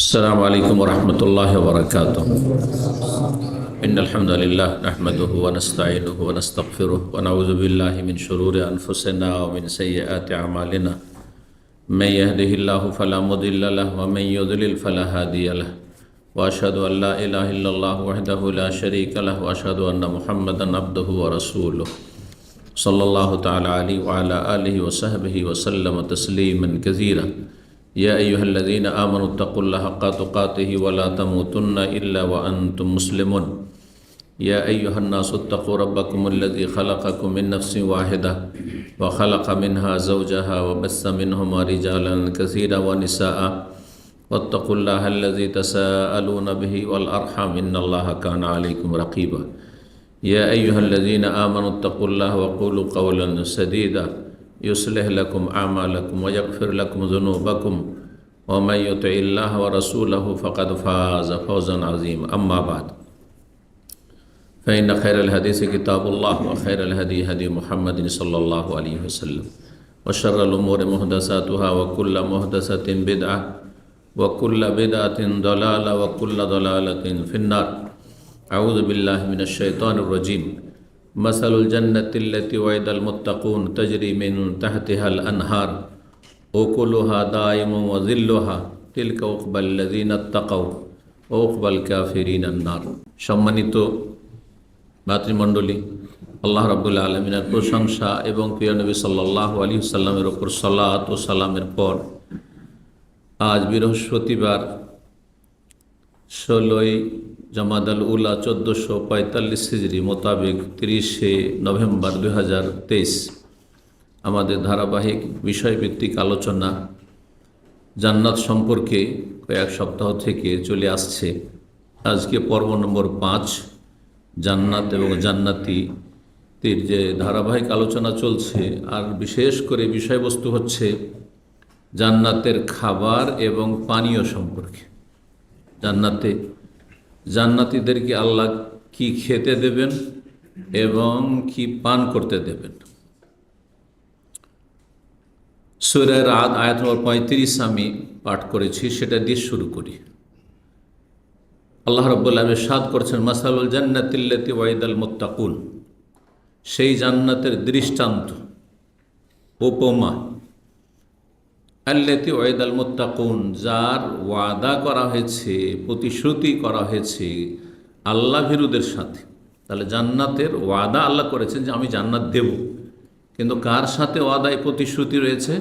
السلام عليكم ورحمة الله وبركاته. إن الحمد لله نحمده ونستعينه ونستغفره ونعوذ بالله من شرور أنفسنا ومن سيئات أعمالنا. من يهده الله فلا مضل له ومن يضلل فلا هادي له. وأشهد أن لا إله إلا الله وحده لا شريك له وأشهد أن محمدا عبده ورسوله صلى الله تعالى عليه وعلى آله وصحبه وسلم تسليما كثيرا. يا أيها الذين آمنوا اتقوا الله حق تقاته ولا تموتن إلا وأنتم مسلمون. يا أيها الناس اتقوا ربكم الذي خلقكم من نفس واحدة وخلق منها زوجها وبث منهما رجالا كثيرا ونساء واتقوا الله الذي تساءلون به والأرحام إن الله كان عليكم رقيبا. يا أيها الذين آمنوا اتقوا الله وقولوا قولا سديدا يصلح لكم أعمالكم ويغفر لكم ذنوبكم ومن يطع الله ورسوله فقد فاز فوزا عظيما. أما بعد فإن خير الحديث كتاب الله وخير الهدي هدي محمد صلى الله عليه وسلم وشر الأمور محدثاتها وكل محدثة بدعة وكل بدعة ضلالة وكل ضلالة في النار. أعوذ بالله من الشيطان الرجيم. مثل الجنة التي وعد المتقون تجري من تحتها الأنهار أكلها دائم وظلها تلك عقبى الذين اتقوا وعقبى الكافرين النار. সম্মানিত মাতৃমণ্ডলী, আল্লাহ রাব্বুল আলামিনের প্রশংসা এবং প্রিয় নবী সাল্লাল্লাহু আলাইহি ওয়াসাল্লামের উপর সালাত ও সালামের পর আজ বৃহস্পতিবার 16ই জামাদাল উলা 1445 হিজরি মোতাবেক 30শে নভেম্বর 2023 আমাদের ধারাবাহিক বিষয়ভিত্তিক আলোচনা জান্নাত সম্পর্কে কয়েক সপ্তাহ থেকে চলে আসছে। আজকে পর্ব নম্বর 5, জান্নাত এবং জান্নাতীদের যে ধারাবাহিক আলোচনা চলছে, আর বিশেষ করে বিষয়বস্তু হচ্ছে জান্নাতের খাবার এবং পানীয় সম্পর্কে। জান্নাতীদেরকে আল্লাহ কি খেতে দেবেন এবং কি পান করতে দেবেন। সূরা রাদ আয়াত নম্বর 35 আমি পাঠ করেছি, সেটা দিয়ে শুরু করি। আল্লাহ রাব্বুল আলামিন ইরশাদ করেছেন, মাসালুল জান্নাতিল্লাতী ওয়াইদাল মুত্তাকুন, সেই জান্নাতের দৃষ্টান্ত, উপমা, আল্লাতী ওয়াইদাল মুত্তাকুন, যার ওয়াদা করা হয়েছে, প্রতিশ্রুতি করা হয়েছে আল্লাহ ভীরুদের সাথে। তাহলে জান্নাতের ওয়াদা আল্লাহ করেছেন যে আমি জান্নাত দেব, কিন্তু কার সাথে ওয়াদায় প্রতিশ্রুতি রয়েছে?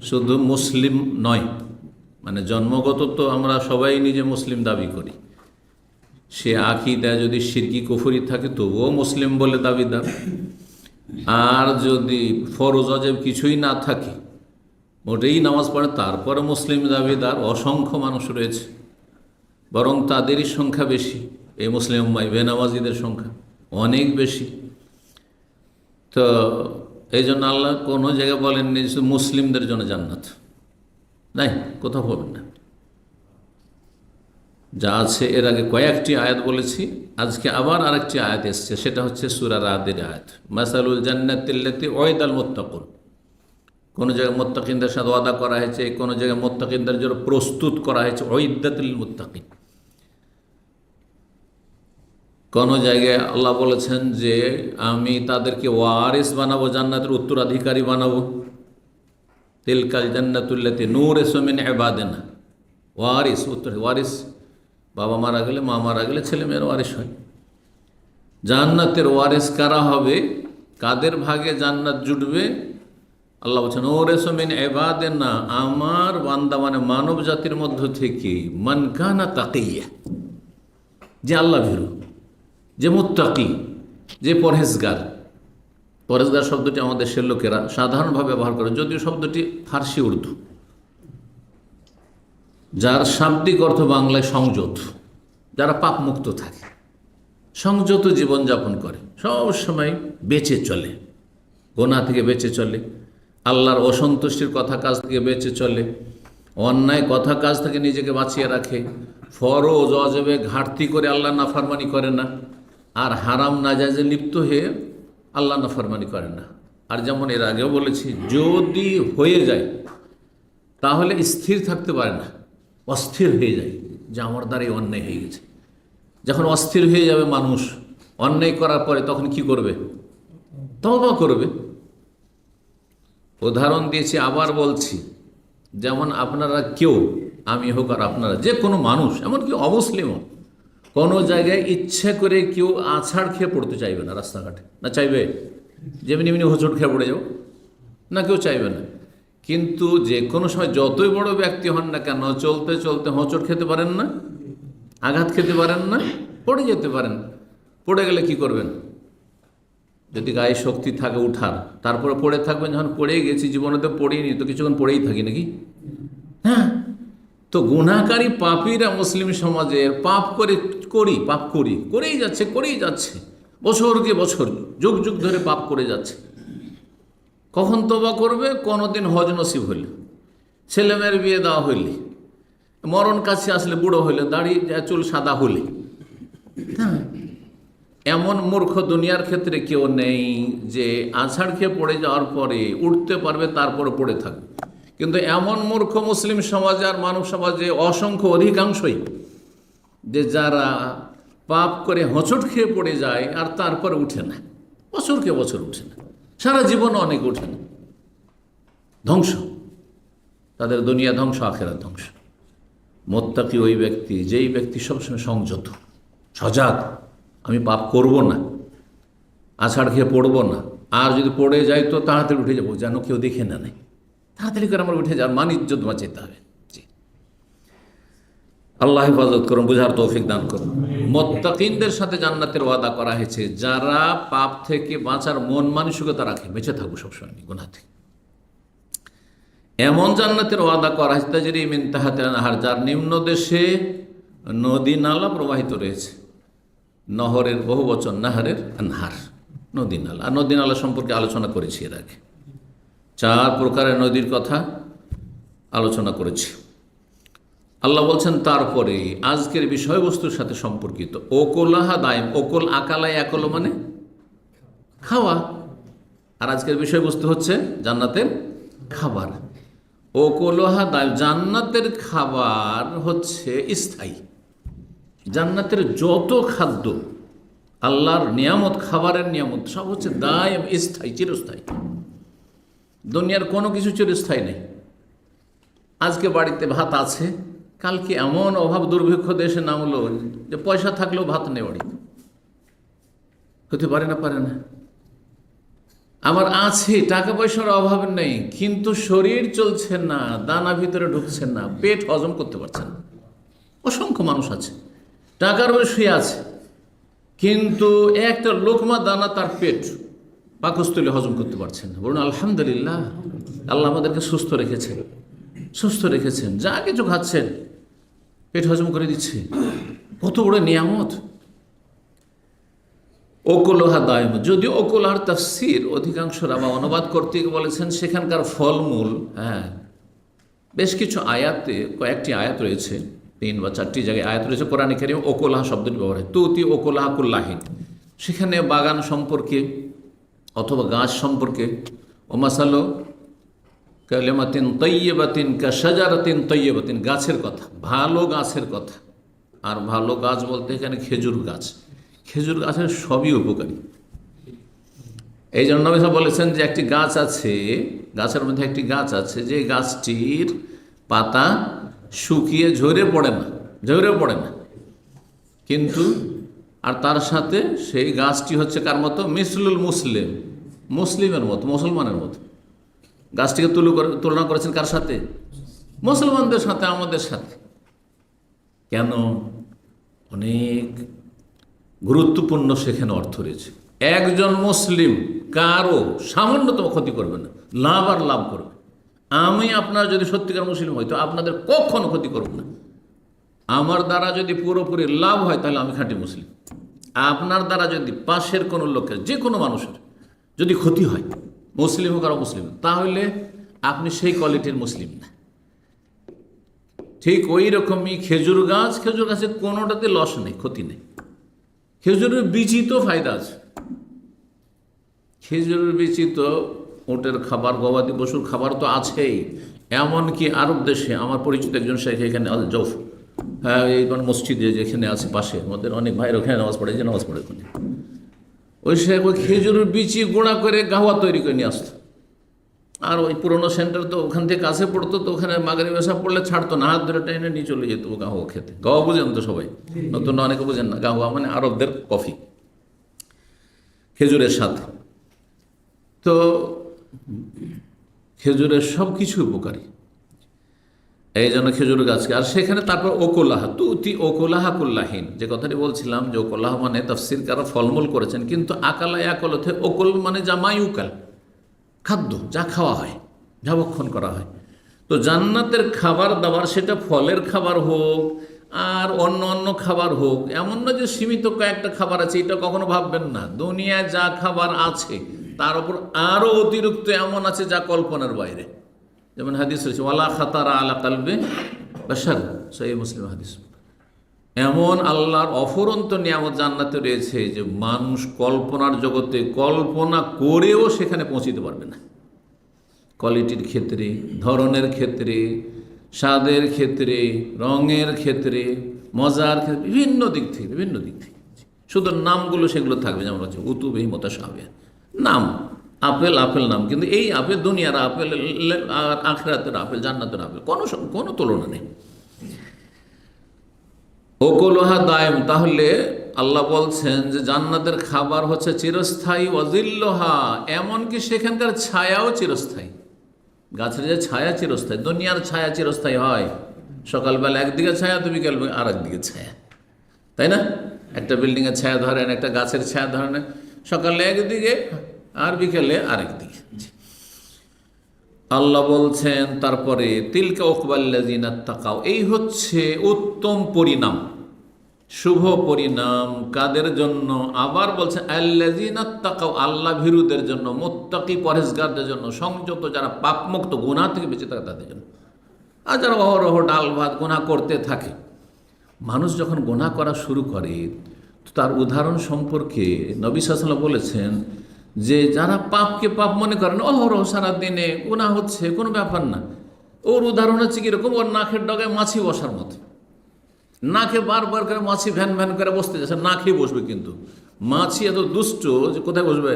শুধু মুসলিম নয়, মানে জন্মগত তো আমরা সবাই নিজে মুসলিম দাবি করি, সে আকীদায় যদি শিরকি কুফরি থাকে তবুও মুসলিম বলে দাবিদার। আর যদি ফরজ ওয়াজিব কিছুই না থাকে, মোটেই নামাজ পড়ে, তারপরে মুসলিম দাবিদার অসংখ্য মানুষ রয়েছে, বরং তাদেরই সংখ্যা বেশি। এই মুসলিম উম্মায় বেনামাজিদের সংখ্যা অনেক বেশি। তো এই জন্য আল্লাহ কোনো জায়গায় বলেননি মুসলিমদের জন্য জান্নাত, নাই, কোথাও বলেন না। যা আছে এর আগে কয়েকটি আয়াত বলেছি, আজকে আবার আরেকটি আয়াত এসছে, সেটা হচ্ছে সূরা রাদের আয়াত, মাসালুল জান্নাতিল্লাতী ওয়াইদাল মুত্তাকুন। কোনো জায়গায় মুত্তাকিনদের সাথে ওয়াদা করা হয়েছে, কোনো জায়গায় মুত্তাকিনদের জন্য প্রস্তুত করা হয়েছে উইদ্দাতুল মুত্তাকিন। কোনো জায়গায় আল্লাহ বলেছেন যে আমি তাদেরকে ওয়ারিস বানাবো, জান্নাতের উত্তরাধিকারী বানাবো। তিলকাল জান্নাতুল্লাতী নূরিসু মিন ইবাদিনা, ওয়ারিস, ওয়ারিস, বাবা মারা গেলে, মা মারা গেলে ছেলে মেয়ের ওয়ারিস হয়। জান্নাতের ওয়ারিস কারা হবে, কাদের ভাগে জান্নাত জুটবে? আল্লাহ বলছেন নূরিসু মিন ইবাদিনা, আমার বান্দা মানে মানব জাতির মধ্য থেকে, মান কানা তাকিয়া, যে আল্লাহ ভীরু, যে মুত্তাকি, যে পরহেজগার। পরহেজগার শব্দটি আমাদের দেশের লোকেরা সাধারণভাবে ব্যবহার করে, যদিও শব্দটি ফার্সি উর্দু, যার শাব্দিক অর্থ বাংলায় সংযত, যারা পাপ মুক্ত থাকে, সংযত জীবনযাপন করে, সব সময় বেঁচে চলে, গোনা থেকে বেঁচে চলে, আল্লাহর অসন্তুষ্টির কথা কাজ থেকে বেঁচে চলে, অন্যায় কথা কাজ থেকে নিজেকে বাঁচিয়ে রাখে, ফরজ ওয়াজিবে ঘাটতি করে আল্লাহ নাফরমানি করে না, আর হারাম নাজায়েজে লিপ্ত হয়ে আল্লাহ নাফরমানি করে না। আর যেমন এর আগেও বলেছি, যদি হয়ে যায় তাহলে স্থির থাকতে পারে না, অস্থির হয়ে যায় যে আমার দ্বারা এই অন্যায় হয়ে গেছে। যখন অস্থির হয়ে যাবে মানুষ অন্যায় করার পরে, তখন কি করবে? তওবা করবে। উদাহরণ দিয়েছি, আবার বলছি, যেমন আপনারা কেউ, আমি হোক আর আপনারা, যে কোনো মানুষ, এমনকি অমুসলিমও, কোনো জায়গায় ইচ্ছে করে কেউ আছাড় খেয়ে পড়তে চাইবে না রাস্তাঘাটে, না চাইবে? যেমনি এমনি হোঁচট খেয়ে পড়ে যাও, না, কেউ চাইবে না। কিন্তু যে কোনো সময় যতই বড় ব্যক্তি হন না কেন, চলতে চলতে হোঁচট খেতে পারেন না, আঘাত খেতে পারেন না, পড়ে যেতে পারেন। পড়ে গেলে কি করবেন? যদি গায়ে শক্তি থাকে উঠার, তারপরে পড়ে থাকবেন। যখন পড়েই গেছি, জীবনে তো পড়েই নি, তো কিছুক্ষণ পড়েই থাকি নাকি? হ্যাঁ। তো গুনাহকারী পাপীরা মুসলিম সমাজের পাপ করেই যাচ্ছে, বছর দিয়ে বছর, যুগ যুগ ধরে পাপ করে যাচ্ছে। কখন তওবা করবে? কোনোদিন হজ নসিব হইলে, ছেলেমেয়ের বিয়ে দেওয়া হইলে, মরণ কাছে আসলে, বুড়ো হইলে, দাড়ি চুল সাদা হলে। হ্যাঁ, এমন মূর্খ দুনিয়ার ক্ষেত্রে কেউ নেই যে আছাড় খেয়ে পড়ে যাওয়ার পরে উঠতে পারবে, তারপরে পড়ে থাকবে। কিন্তু এমন মূর্খ মুসলিম সমাজে আর মানব সমাজে অসংখ্য, অধিকাংশই, যে যারা পাপ করে হোঁচট খেয়ে পড়ে যায় আর তারপরে উঠে না, বছরকে বছর উঠে না, সারা জীবন অনেক উঠে না। ধ্বংস, তাদের দুনিয়া ধ্বংস, আখেরাত ধ্বংস। মুত্তাকি ওই ব্যক্তি, যেই ব্যক্তি সবসময় সংযত, সজাগ, আমি পাপ করব না, আছাড় খেয়ে পড়ব না, আর যদি পড়ে যাই তো তাড়াতাড়ি উঠে যাবো, যেন কেউ দেখে না নেয়, তাড়াতাড়ি করে আমার উঠে যাওয়ার মান ইজ্জত বাঁচাতে হবে। জি, আল্লাহ হেফাজত করুন, বুঝার তৌফিক দান করুন। মুত্তাকিনদের সাথে জান্নাতের ওয়াদা করা হয়েছে, যারা পাপ থেকে বাঁচার মন মানসিকতা রাখে, বেঁচে থাকবো সবসময় গুনাহ থেকে। এমন জান্নাতের ওয়াদা করা হয়েছে তাজরি মিন তাহতিহা আনহার, যার নিম্ন দেশে নদী নালা প্রবাহিত রয়েছে। নহরের বহু বচন, নাহারের আনহার, নদী নালা। আর নদী নালা সম্পর্কে আলোচনা করেছি এর আগে, 4 প্রকারের নদীর কথা আলোচনা করেছি। আল্লাহ বলছেন তারপরে আজকের বিষয়বস্তুর সাথে সম্পর্কিত, ওকুলাহা দাইম, ওকুল আকালাই, একল মানে খাওয়া, আর আজকের বিষয়বস্তু হচ্ছে জান্নাতের খাবার। ওকুলাহা দাইম, জান্নাতের খাবার হচ্ছে স্থায়ী। জান্নাতের যত খাদ্য, আল্লাহর নিয়ামত, খাবারের নিয়ামত, সব হচ্ছে দায়েম, স্থায়ী, চিরস্থায়ী। দুনিয়ার কোনো কিছু চিরস্থায়ী নেই। আজকে বাড়িতে ভাত আছে, কালকে এমন অভাব দুর্ভিক্ষ দেশে নামলো যে পয়সা থাকলেও ভাত নেই বাড়িতে, হতে পারে না, পারে না। আবার আছে, টাকা পয়সার অভাব নেই, কিন্তু শরীর চলছে না, দানা ভিতরে ঢুকছে না, পেট হজম করতে পারছে না। অসংখ্য মানুষ আছে, টাকার উপরে শুয়ে আছে, কিন্তু একটা লোকমা দানা তার পেট পাকস্থলী হজম করতে পারছেন না। বলুন আলহামদুলিল্লাহ, আল্লাহ আমাদেরকে সুস্থ রেখেছেন, যা কিছু খাচ্ছেন পেট হজম করে দিচ্ছে, কত বড় নিয়ামত। ওকুলহা দায়ম, যদি ওকুলহার তাফসির অধিকাংশরা বা অনুবাদ করতে বলেছেন সেখানকার ফলমূল, হ্যাঁ, বেশ কিছু আয়াতে, কয়েকটি আয়াত রয়েছে, 3 বা 4টি জায়গায় আয়াত রয়েছে কোরআনে কারিমে ওকুলহা শব্দটি ব্যবহার হয়, তুতি ওকুলহা কুল্লাহিন। সেখানে বাগান সম্পর্কে অথবা গাছ সম্পর্কে, ও মাসালো কালিমাতিন তৈয়বাতিন কা শাজারাতিন তৈয়বাতিন, গাছের কথা, ভালো গাছের কথা। আর ভালো গাছ বলতে এখানে খেজুর গাছের সবই উপকারী। এই জন্য নবী সাহেব বলেছেন যে একটি গাছ আছে, গাছের মধ্যে একটি গাছ আছে, যে গাছটির পাতা শুকিয়ে ঝরে পড়ে না, কিন্তু আর তার সাথে সেই গাছটি হচ্ছে কার মতো? মিসলুল মুসলিমের মতো, মুসলমানের মতো। গাছটিকে তুলনা করেছেন কার সাথে? মুসলমানদের সাথে, আমাদের সাথে। কেন? অনেক গুরুত্বপূর্ণ সেখানে অর্থ রয়েছে। একজন মুসলিম কারো সামান্যতম ক্ষতি করবে না, লাভ করবে। আমি আপনার যদি সত্যিকার মুসলিম হই তো আপনাদের কখনো ক্ষতি করব না। আমার দ্বারা যদি পুরোপুরি লাভ হয় তাহলে আমি খাঁটি মুসলিম। আপনার দ্বারা যদি পাশের কোনো লোকের, যে কোনো মানুষের যদি ক্ষতি হয়, মুসলিম হোক আর মুসলিম, তাহলে আপনি সেই কোয়ালিটির মুসলিম না। ঠিক ওই রকমই খেজুর গাছে কোনোটাতে লস নেই, ক্ষতি নেই। খেজুরের বীজই তো ফায়দা আছে। খেজুরের বীজই তো উটের খাবার, গবাদি পশুর খাবার তো আছেই। এমনকি আরব দেশে আমার পরিচিত একজন শেখ এখানে আল জৌফ, হ্যাঁ, এই মসজিদে যেখানে আছে পাশে, আমাদের অনেক ভাইয়ের ওখানে নামাজ পড়ে, যে নামাজ পড়ে ওখানে, ওই শেখ ওই খেজুরের বিচি গুঁড়া করে গাওয়া তৈরি করে নিয়ে আসতো। আর ওই পুরোনো সেন্টার তো ওখান থেকে কাছে পড়তো, তো ওখানে মাগরিব এসা পড়লে ছাড়তো না, হাত ধরে টেনে নিয়ে চলে যেত ও গাওয়া খেতে। গাওয়া বুঝেন তো সবাই, নতুন অনেকে বুঝেন না। গাওয়া মানে আরবদের কফি, খেজুরের সাথে। তো খেজুরের সব কিছু উপকারী, এই জন্য খেজুর গাছকে। আর সেখানে তারপর ওকোলাহা, তুতি ওকোলাহা কুল্লাহীন, যে কথাটি বলছিলাম যে ওকোলাহা মানে তাফসির কারা ফলমূল করেছেন, কিন্তু আকালা একলথে ওকল মানে জামাইউকাল, খাদ্য যা খাওয়া হয়, যা ভক্ষণ করা হয়। তো জান্নাতের খাবার দাবার, সেটা ফলের খাবার হোক আর অন্য অন্য খাবার হোক, এমন না যে সীমিত কয়েকটা খাবার আছে, এটা কখনো ভাববেন না। দুনিয়ায় যা খাবার আছে তার উপর আরও অতিরিক্ত এমন আছে যা কল্পনার বাইরে। যেমন হাদিস রয়েছে, ওয়ালা খাতারা আলা কালবে বাশার, সহিহ মুসলিম হাদিস। এমন আল্লাহর অফুরন্ত নিয়ামত জান্নাতে রয়েছে যে মানুষ কল্পনার জগতে কল্পনা করেও সেখানে পৌঁছিতে পারবে না। কোয়ালিটির ক্ষেত্রে, ধরনের ক্ষেত্রে, স্বাদের ক্ষেত্রে, রঙের ক্ষেত্রে, মজার ক্ষেত্রে, বিভিন্ন দিক থেকে। শুধু নামগুলো সেগুলো থাকবে, যেমন হচ্ছে উতুবেহি মুতাশাবিহ, নাম আপেল আপেল নাম, কিন্তু এই আপেল দুনিয়ার আপেল আর আখিরাতের আপেল, জান্নাতের আপেল কোনো তুলনা নেই। ওকুলুহা দায়েম, তাহলে আল্লাহ বলছেন যে জান্নাতের খাবার হচ্ছে চিরস্থায়ী, ওয়াজিল্লুহা, এমনকি সেখানকার ছায়াও চিরস্থায়ী। গাছের যে ছায়া চিরস্থায়ী, দুনিয়ার ছায়া চিরস্থায়ী হয়, সকালবেলা একদিকে ছায়া তো বিকেল আর একদিকে ছায়া, তাই না? একটা বিল্ডিংয়ের ছায়া ধরেন, একটা গাছের ছায়া ধরেন, সকালে একদিকে আর বিকেলে আরেকদিকে। আল্লাহ বলছেন তারপরে তিলকা উকবাল্লাযিনা তাকাও, এই হচ্ছে উত্তম পরিণাম, শুভ পরিণাম কাদের জন্য? আবার বলছে আল্লাযিনা তাকাও, আল্লাহ ভীরুদের জন্য, মুত্তাকি পরহেজগারদের জন্য, সংযত যারা পাপমুক্ত গুনাহ থেকে বেঁচে থাকে তাদের জন্য। আর যারা অহরহ ডাল ভাত গুনাহ করতে থাকে, মানুষ যখন গুনাহ করা শুরু করে তার উদাহরণ সম্পর্কে নবী সাল্লাল্লাহু আলাইহি ওয়াসাল্লাম বলেছেন যে যারা পাপকে পাপ মনে করেন, অহরহ সারাদিনে গুনাহ হচ্ছে, কোনো ব্যাপার না, ওর উদাহরণ হচ্ছে কীরকম, ওর নাকের ডগায় মাছি বসার মতো। নাকে বারবার করে মাছি ভ্যান ভ্যান করে বসতে যাচ্ছে, না খেয়ে বসবে, কিন্তু মাছি এত দুষ্ট যে কোথায় বসবে?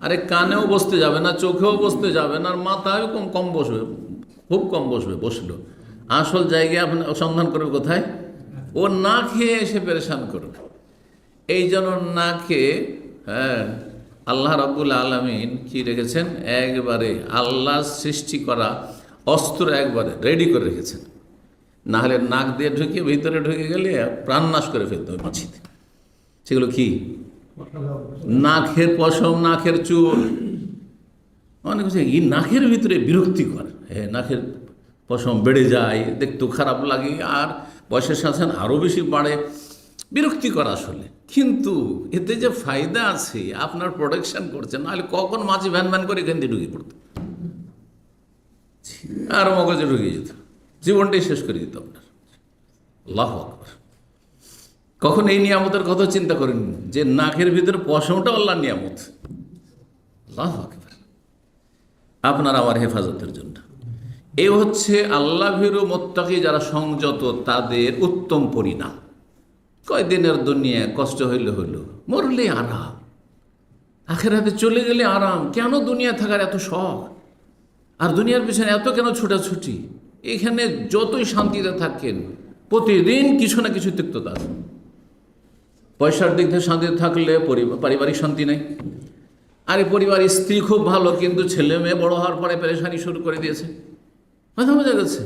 আরে কানেও বসতে যাবে না, চোখেও বসতে যাবে না, আর মাথায় কম বসবে, খুব কম বসবে। বসলো আসল জায়গায় আপনি সন্ধান করবে কোথায়? ও না খেয়ে এসে পেরেশান করবে। এই জন্য না খেয়ে, হ্যাঁ, আল্লাহ রাব্বুল আলামিন কি রেখেছেন? একবারে আল্লাহ সৃষ্টি করা অস্ত্র একবারে রেডি করে রেখেছেন, না হলে নাক দিয়ে ঢুকে ভিতরে ঢুকে গেলে প্রাণনাশ করে ফেলতে হবে মাছিতে। সেগুলো কি? নাকের পশম, নাকের চুল, অনেক কিছু এই নাকের ভিতরে বিরক্তিকর। হ্যাঁ, নাকের পশম বেড়ে যায়, দেখতেও খারাপ লাগে, আর বয়সের সাথে সাথে আরও বেশি বাড়ে, বিরক্তিকর আসলে। কিন্তু এতে যে ফায়দা আছে, আপনার প্রোটেকশন করছে, নাহলে কখন মাছি ভ্যান ভ্যান করে এখান দিয়ে ঢুকে পড়তো আর মগজে ঢুকে যেত, জীবনটাই শেষ করে দিত আপনার। আল্লাহু আকবার। কখন এই নিয়ামতের কথা চিন্তা করেন যে নাকের ভিতরে পশমটা আল্লাহর নিয়ামত। আল্লাহু আকবার। আপনার আমার হেফাজতের জন্য। এই হচ্ছে আল্লাহ ভীরু মুত্তাকি যারা সংযত তাদের উত্তম পরিণাম। কয়দিনের দুনিয়া কষ্ট হইলে হইল, মরলে আরাম, আখিরাতে চলে গেলে আরাম। কেন দুনিয়া থাকার এত শখ, আর দুনিয়ার পিছনে এত কেন ছোটাছুটি? এখানে যতই শান্তিতে থাকেন, প্রতিদিন কিছু না কিছু তিক্ততা আছে। পয়সার দিক থেকে শান্তিতে থাকলে পারিবারিক শান্তি নেই। আর এই পরিবারের স্ত্রী খুব ভালো, কিন্তু ছেলে মেয়ে বড় হওয়ার পরে পেরেশানি শুরু করে দিয়েছে, মাথা বোঝা গেছে।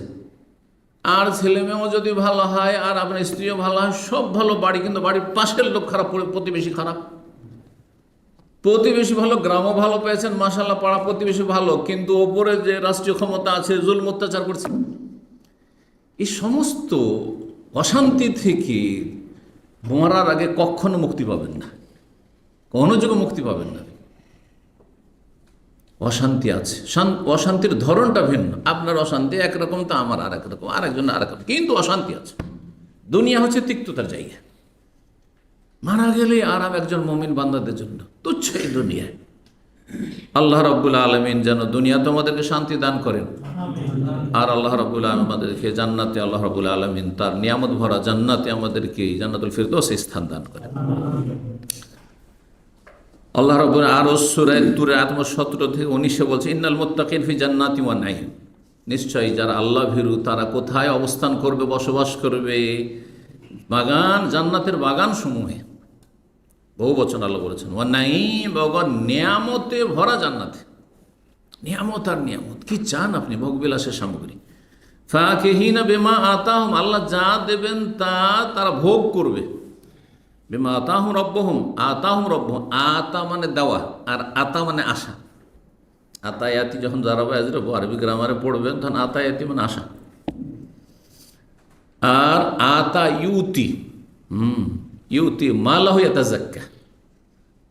আর ছেলে মেয়েও যদি ভালো হয় আর আপনার স্ত্রীও ভালো হয়, সব ভালো, বাড়ি কিন্তু বাড়ির পাশের লোক খারাপ, প্রতিবেশী খারাপ। প্রতিবেশী ভালো, গ্রামও ভালো পেয়েছেন, মাশাআল্লাহ, পাড়া প্রতিবেশী ভালো, কিন্তু ওপরে যে রাষ্ট্রীয় ক্ষমতা আছে জুলম অত্যাচার করছে। এই সমস্ত অশান্তি থেকে মরার আগে কখনো মুক্তি পাবেন না, কোনো যুগে মুক্তি পাবেন না। অশান্তি আছে, অশান্তির ধরনটা ভিন্ন। আপনার অশান্তি একরকম, তো আমার আর একরকম, আরেকজন আরেকরকম, কিন্তু অশান্তি আছে। দুনিয়া হচ্ছে তিক্ততার জায়গা। মারা গেলে আরাম একজন মুমিন বান্দাদের জন্য তুচ্ছ এই দুনিয়ায়। আল্লাহ রাব্বুল আলামিন যেন দুনিয়া তোমাদেরকে শান্তি দান করেন, আর আল্লাহ রাব্বুল আলামিন আমাদেরকে জান্নাতে, আল্লাহ রাব্বুল আলামিন তার নিয়ামত ভরা জান্নাতে আমাদেরকে জান্নাতুল ফিরদৌসে স্থান দান করেন। আল্লাহ রাব্বুল আরো সূরা তুর আয়াত 17 থেকে 19 বলছে, ইন্নাল মুত্তাকিন ফি জান্নাতি ওয়া নাঈম, নিশ্চয়ই যারা আল্লাহ ভীরু তারা কোথায় অবস্থান করবে, বসবাস করবে? বাগান, জান্নাতের বাগান সমূহে। বহু বচন আল্লাহ বলেছেন, ওয়া নাঈম, নিয়ামতে ভরা জান্নাতে। নিয়ামত আর নিয়ামত, কি চান আপনি? ভোগবিলাসের সামগ্রী। ফাকিহিনা বিমা আতাহুম, আল্লাহ যা দেবেন তা তারা ভোগ করবে। বিমা আতাহুম রব্বহুম, আতাহুম রব্বহুম, আতা মানে দেওয়া, আর আতা মানে আশা। আতায়াতি যখন যারাবে আজরাবো আরবি গ্রামারে পড়বেন তখন আতায়াতি মানে আশা। আর আতা ইউতি, ইউতি মালাহ ইয়াতাযাক্কা,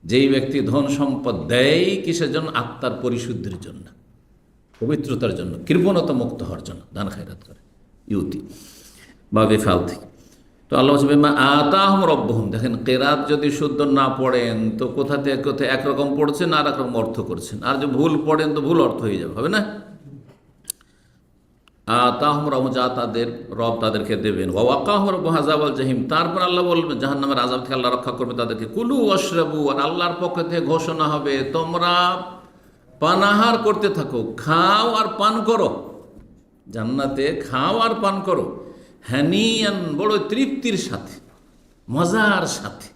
যেই ব্যক্তি ধন সম্পদ দেয় কিসের জন্য? আত্মার পরিশুদ্ধির জন্য, পবিত্রতার জন্য, কৃপণতা মুক্ত হওয়ার জন্য দান খায়রাত করে, ইউতি বা বেফাল থেকে। তো আল্লাহ মা আতাহুম রব্বহুম, দেখেন কেরাত যদি শুদ্ধ না পড়েন তো কোথা থেকে কোথায় একরকম পড়ছেন আর একরকম অর্থ করছেন, আর যদি ভুল পড়েন তো ভুল অর্থ হয়ে যাবে, হবে না? আতাহুম রব্বহুম, যা তাদের রব তাদেরকে দেবেন। ওয়াকাহুম রব্বুহুম আযাবাল জাহিম, তারপর আল্লাহ বলবেন জাহান্নামের আযাব থেকে আল্লাহ রক্ষা করবে তাদেরকে। কুলু ওয়াশরাবু, আর আল্লাহর পক্ষ থেকে ঘোষণা হবে তোমরা পানাহার করতে থাকো, খাও আর পান করো, জান্নাতে খাও আর পান করো, হানিয়ান, বড় তৃপ্তির সাথে, মজার সাথে।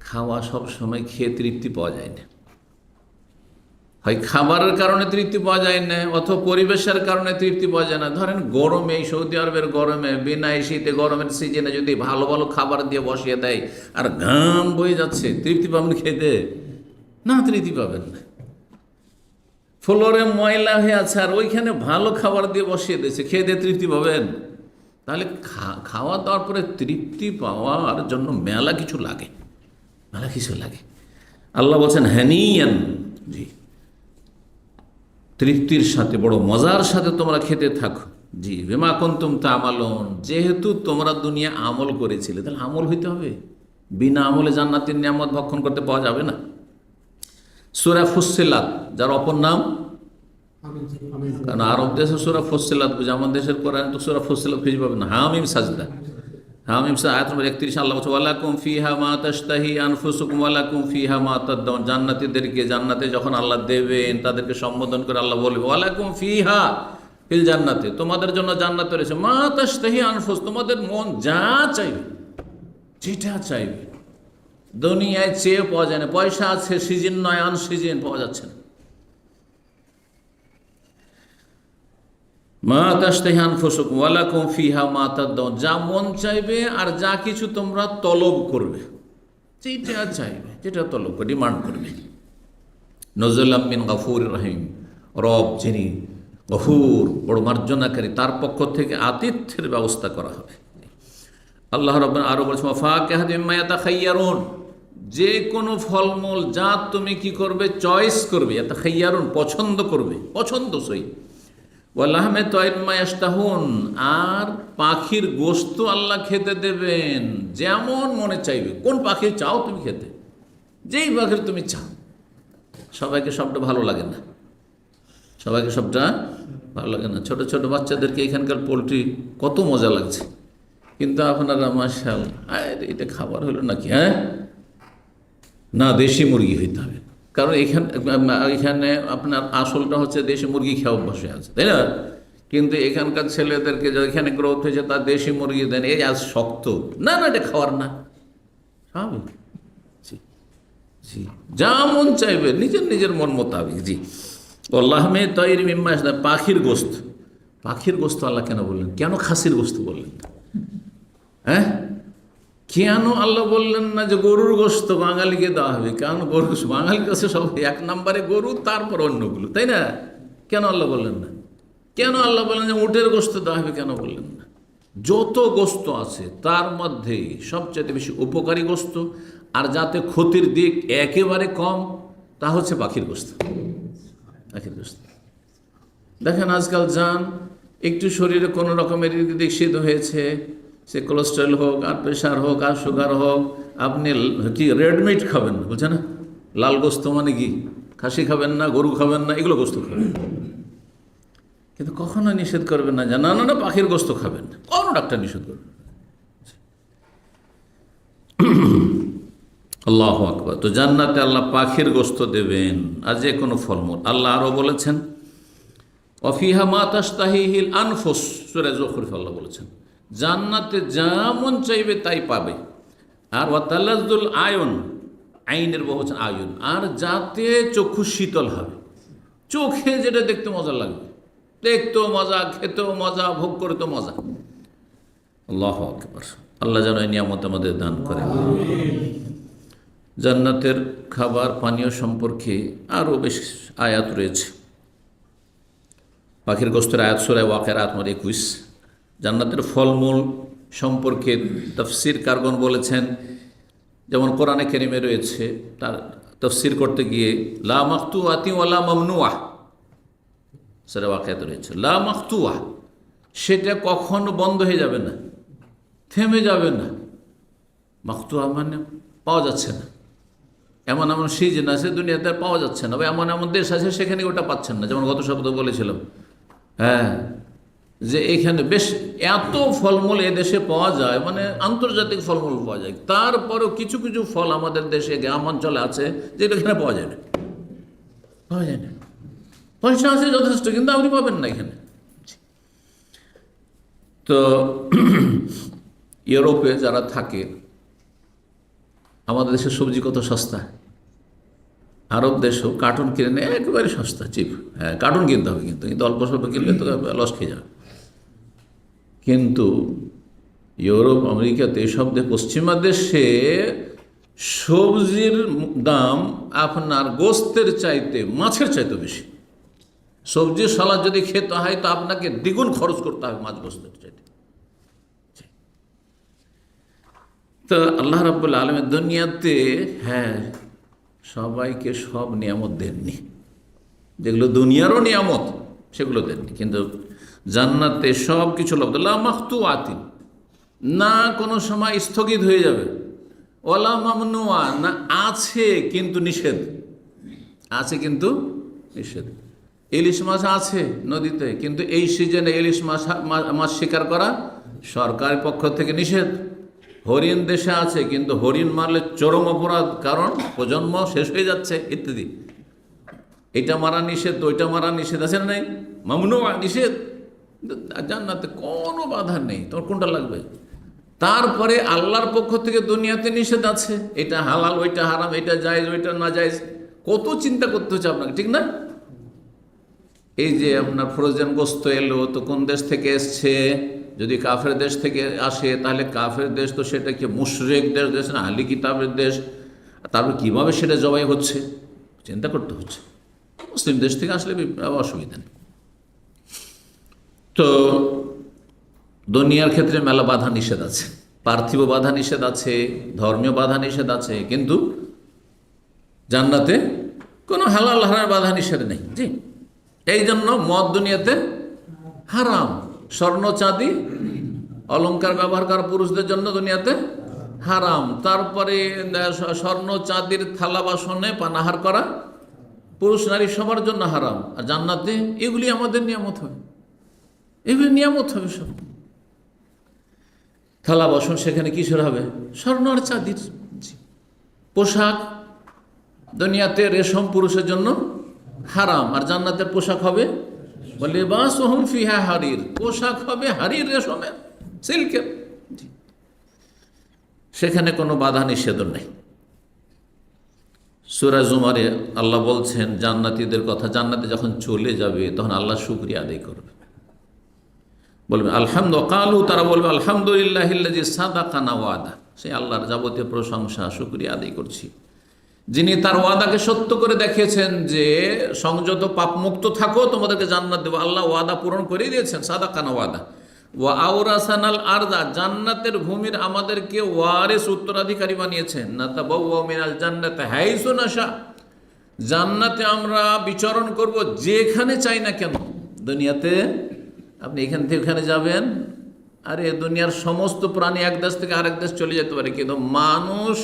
খাওয়া সব সময় খেয়ে তৃপ্তি পাওয়া যায় না, হয় খাবারের কারণে তৃপ্তি পাওয়া যায় না, অথবা পরিবেশের কারণে তৃপ্তি পাওয়া যায় না। ধরেন গরমে, এই সৌদি আরবের গরমে, বিনা শীতে গরমের সিজনে যদি ভালো ভালো খাবার দিয়ে বসিয়ে দেয় আর ঘাম বয়ে যাচ্ছে, তৃপ্তি পাবেন খেতে? না, তৃপ্তি পাবেন না। ফ্লোরে ময়লা হয়ে আছে আর ওইখানে ভালো খাবার দিয়ে বসিয়ে দিয়েছে, খেয়ে দিয়ে তৃপ্তি পাবেন? তাহলে খাওয়া দাওয়ার পরে তৃপ্তি পাওয়ার জন্য মেলা কিছু লাগে, মেলা কিছু লাগে। আল্লাহ বলছেন হানিয়ান, জি, তৃপ্তির সাথে, বড় মজার সাথে তোমরা খেতে থাকো। জি, বিমা কুনতুম তা'মালুন, যেহেতু তোমরা দুনিয়া আমল করেছিলে, তাহলে আমল হইতে হবে। বিনা আমলে জান্নাতের নিয়ামত ভক্ষণ করতে পাওয়া যাবে না। সূরা ফুসসিলাত, যার অপর নাম, কারণ আরব দেশে সূরা ফুসসিলাত বুঝে, আমাদের দেশের কোরআন তো সূরা ফুসসিলাত খুঁজে পাবেন না। হামিম সাজদা, হামিম আয়াত নম্বর 31 আল্লাহ বলছে, ওয়ালাকুম ফিহা মা তাশতাহি আনফুসুকুম ওয়ালাকুম ফিহা মা তাদউন, জান্নাতীদেরকে জান্নাতে যখন আল্লাহ দেবেন তাদেরকে সম্বোধন করে আল্লাহ বলবে, ওয়ালাকুম ফিহা ফিল জান্নাতে, তোমাদের জন্য জান্নাতে রয়েছে মা তাশতাহি আনফুস, তোমাদের মন যা চাইবে, যেটা চাইবে। দুনিয়ায় চেয়ে পাওয়া যায় না, পয়সা আছে, সিজন নয় আনসিজন পাওয়া যাচ্ছে না। মা তাশতাহি আনফুসুকুম ওয়ালাকুম ফিহা মা তাদউন, যা মন চাইবে আর যা কিছু তোমরা তলব করবে, যেটা চাইবে, যেটা তলব করে, ডিমান্ড করবে। নজুলাম মিন গফুরির রহিম, রব যিনি গফুর, বড় মার্জনাকারী, তার পক্ষ থেকে আতিথ্যের ব্যবস্থা করা হবে। আল্লাহ রাব্বুল আরো বলছেন, ফাকিহাতুম মিম্মা ইয়াতাখায়্যারুন, যে কোনো ফলমূল যা তুমি কি করবে? চয়েস করবে। ইয়াতাখায়্যারুন, পছন্দ করবে, পছন্দসই। ওয়ালাহমে তায়রিন মা ইয়াশতাহুন, আর পাখির গোশত আল্লাহ খেতে দেবেন যেমন মনে চাইবে। কোন পাখি চাও তুমি খেতে? যেই পাখির তুমি চাও। সবাইকে সবটা ভালো লাগে না, সবাইকে সবটা ভালো লাগে না। ছোট ছোট বাচ্চাদেরকে এখানকার পোলট্রি কত মজা লাগছে, কিন্তু আপনারা মাশাআল্লাহ, এটা খাবার হলো নাকি? হ্যাঁ, না, দেশি মুরগি হইতে হবে, কারণ এখানে আপনার আসলটা হচ্ছে দেশি মুরগি খাওয়া অভ্যাস হয়ে আছে, তাই না? কিন্তু এখানকার ছেলেদেরকে যেখানে গ্রোথ হয়েছে তার দেশি মুরগি দেন, এই আজ শক্ত, না না, এটা খাওয়ার না, স্বাভাবিক। জি জি, যা মন চাইবে নিজের নিজের মন মোতাবিক। জি, আল্লাহমে তায়রিন মিম্মা ইয়াশতাহুন, পাখির গোশত। পাখির গোশত আল্লাহ কেন বললেন? কেন খাসির গোশত বললেন? হ্যাঁ, কেন আল্লাহ বললেন না যে গরুর গোশত বাঙালিকে দেওয়া হবে? কারণ গরু, বাঙালির কাছে সব এক নম্বরে গরু, তারপর অন্যগুলো, তাই না? কেন আল্লাহ বললেন না? কেন আল্লাহ বললেন যে উটের গোশত দেওয়া হবে? কেন বললেন না? যত গোশত আছে তার মধ্যে সবচেয়ে বেশি উপকারী গোশত, আর যাতে ক্ষতির দিক একেবারে কম, তা হচ্ছে পাখির গোশত। পাখির গোশত দেখেন, আজকাল যান একটু শরীরে কোনো রকমের দিক সিদ্ধ হয়েছে, সে কোলেস্ট্রল হোক আর প্রেশার হোক আর সুগার হোক, আপনি কি রেড মিট খাবেন? বুঝছেন না? লাল গোস্ত মানে কি? খাসি খাবেন না, গরু খাবেন না, এগুলো গোস্ত খাবেন, কিন্তু কখনো নিষেধ করবেন না যে না না না পাখির গোস্ত খাবেন না, কোনো ডাক্তার নিষেধ করবেন। আল্লাহু আকবার। তো জান্নাতে আল্লাহ পাখির গোস্ত দেবেন আর যে কোনো ফলমূল। আল্লাহ আরও বলেছেন অফিহা মা তাশতাহিহিল আনফুস, সূরা যুখরুফ আল্লাহ বলেছেন জান্নাতে যা মন চাইবে তাই পাবে। আর ওয়াতালাজ্জুল আয়ুন, আইনের বহুবচন আয়ুন, আর যাতে চক্ষু শীতল হবে, চোখে যেটা দেখতে মজা লাগবে, দেখতেও মজা, খেতেও মজা, ভোগ করতেও মজা। আল্লাহু আকবার। আল্লাহ যেন এই নিয়ামত আমাদের দান করে। জান্নাতের খাবার পানীয় সম্পর্কে আরও বেশ আয়াত রয়েছে। পাখির গোস্তের আয়াত সূরা ওয়াকিয়ার আয়াত নম্বর 21। জান্নাতের ফলমূল সম্পর্কে তাফসীর কারগণ বলেছেন, যেমন কোরআনে কারিমে রয়েছে, তার তাফসীর করতে গিয়ে লা মাকতুআতি ওয়ালা মামনুআহ, সূরা ওয়াকিয়াতে রয়েছে লা মাকতুআ, সেটা কখনো বন্ধ হয়ে যাবে না, থেমে যাবে না। মাকতুআ মানে পাওয়া যাচ্ছে না, এমন এমন সিজন আছে দুনিয়াতে পাওয়া যাচ্ছে না, বা এমন এমন দেশ আছে সেখানে ওটা পাচ্ছেন না। যেমন গত সপ্তাহে বলেছিলাম, হ্যাঁ, যে এখানে বেশ এত ফলমূল এদেশে পাওয়া যায়, মানে আন্তর্জাতিক ফলমূল পাওয়া যায়, তারপরেও কিছু কিছু ফল আমাদের দেশে গ্রাম অঞ্চলে আছে যেটা এখানে পাওয়া যায় না, পাওয়া যায় না। পয়সা আছে যথেষ্ট, কিন্তু আপনি পাবেন না এখানে। তো ইউরোপে যারা থাকে, আমাদের দেশের সবজি কত সস্তা, আরব দেশেও কার্টুন কিনে নেয় একেবারে সস্তা, চিপ। হ্যাঁ, কার্টুন কিনতে হবে, কিন্তু কিন্তু অল্প স্বল্প কিনলে তো লস খেয়ে যাবে। কিন্তু ইউরোপ, আমেরিকাতে, এসব পশ্চিমা দেশে সবজির দাম আপনার গোস্তের চাইতে, মাছের চাইতে বেশি। সবজি সালাদ যদি খেতে হয় তো আপনাকে দ্বিগুণ খরচ করতে হবে মাছ গোস্তের চাইতে। তো আল্লাহ রাব্বুল আলামিন দুনিয়াতে, হ্যাঁ, সবাইকে সব নিয়ামত দেননি, যেগুলো দুনিয়ারও নিয়ামত সেগুলো দেননি, কিন্তু জান্নাতে সব কিছু লব্ধ। লা মাকতুআতিন, না কোনো সময় স্থগিত হয়ে যাবে, ওয়ালা মামনুআ, না আছে কিন্তু নিষেধ, আছে কিন্তু নিষেধ। ইলিশ মাছ আছে নদীতে, কিন্তু এই সিজনে ইলিশ মাছ শিকার করা সরকারের পক্ষ থেকে নিষেধ। হরিণ দেশে আছে, কিন্তু হরিণ মারলে চরম অপরাধ, কারণ প্রজন্ম শেষ হয়ে যাচ্ছে ইত্যাদি। এটা মারা নিষেধ, ওইটা মারা নিষেধ, আছে না নাই? মামনুআ, নিষেধ। জান্নাতে কোনো বাধা নেই, তোমার কোনটা লাগবে? তারপরে আল্লাহর পক্ষ থেকে দুনিয়াতে নিষেধ আছে, এটা হালাল, ওইটা হারাম, এটা জায়েজ, ওইটা না জায়েজ, কত চিন্তা করতে হচ্ছে আপনাকে, ঠিক না? এই যে আপনার ফ্রোজেন গোস্ত এলো, তো কোন দেশ থেকে এসছে? যদি কাফের দেশ থেকে আসে তাহলে কাফের দেশ তো সেটা কি মুশরিক দেশ না, আহলি কিতাবের দেশ, তারপর কীভাবে সেটা জবাই হচ্ছে চিন্তা করতে হচ্ছে। মুসলিম দেশ থেকে আসলে অসুবিধা নেই। তো দুনিয়ার ক্ষেত্রে মেলা বাধা নিষেধ আছে, পার্থিব বাধা নিষেধ আছে, ধর্মীয় বাধা নিষেধ আছে, কিন্তু জান্নাতে কোনো হালাল হারামের বাধা নিষেধ নেই। জি, এই জন্য মদ দুনিয়াতে হারাম, স্বর্ণ চাঁদি অলংকার ব্যবহার করা পুরুষদের জন্য দুনিয়াতে হারাম, তারপরে স্বর্ণ চাঁদির থালা বাসনে পানাহার করা পুরুষ নারী সবার জন্য হারাম। আর জান্নাতে এগুলি আমাদের নিয়ামত হবে, এগুলি নিয়ামত হবে সব। থালা বাসন সেখানে কিসের হবে? স্বর্ণ আর চাঁদির। পোশাক দুনিয়াতে রেশম পুরুষের জন্য হারাম, আর জান্নাতের পোশাক হবে লিবাসুহুম ফিহা হারির, পোশাক হবে হারির, রেশমের, সিল্কের। সেখানে কোনো বাধা নিষেধ নেই। সূরা জুমারে আল্লাহ বলছেন জান্নাতীদের কথা, জান্নাতে যখন চলে যাবে তখন আল্লাহ শুকরিয়া আদায় করবে, বলবে আলহামদুলিল্লাহ, কালু, তারা বলবে আলহামদুলিল্লাহিল্লাযী সাদাকানা ওয়াদা, সেই আল্লাহর যাবতীয় প্রশংসা, শুকরিয়া আদায় করছি, যিনি তার ওয়াদাকে সত্য করে দেখিয়েছেন যে সংযত পাপমুক্ত থাকো, তোমাদেরকে জান্নাত দেবো। আল্লাহ ওয়াদা পূরণ করে দিয়েছেন, সাদাকানা ওয়াদা। ওয়া আওরাসানাল আরদা, জান্নাতের ভূমির আমাদেরকে ওয়ারিস, উত্তরাধিকারী বানিয়েছেন। নাতাবাওয়া মিনাল জান্নাতি হাইসু নাশা, জান্নাতে আমরা বিচরণ করব যেখানে চাই না কেন। দুনিয়াতে আপনি এখান থেকে ওখানে যাবেন, আরে দুনিয়ার সমস্ত প্রাণী এক দেশ থেকে আরেক দেশ চলে যেতে পারে, কিন্তু মানুষ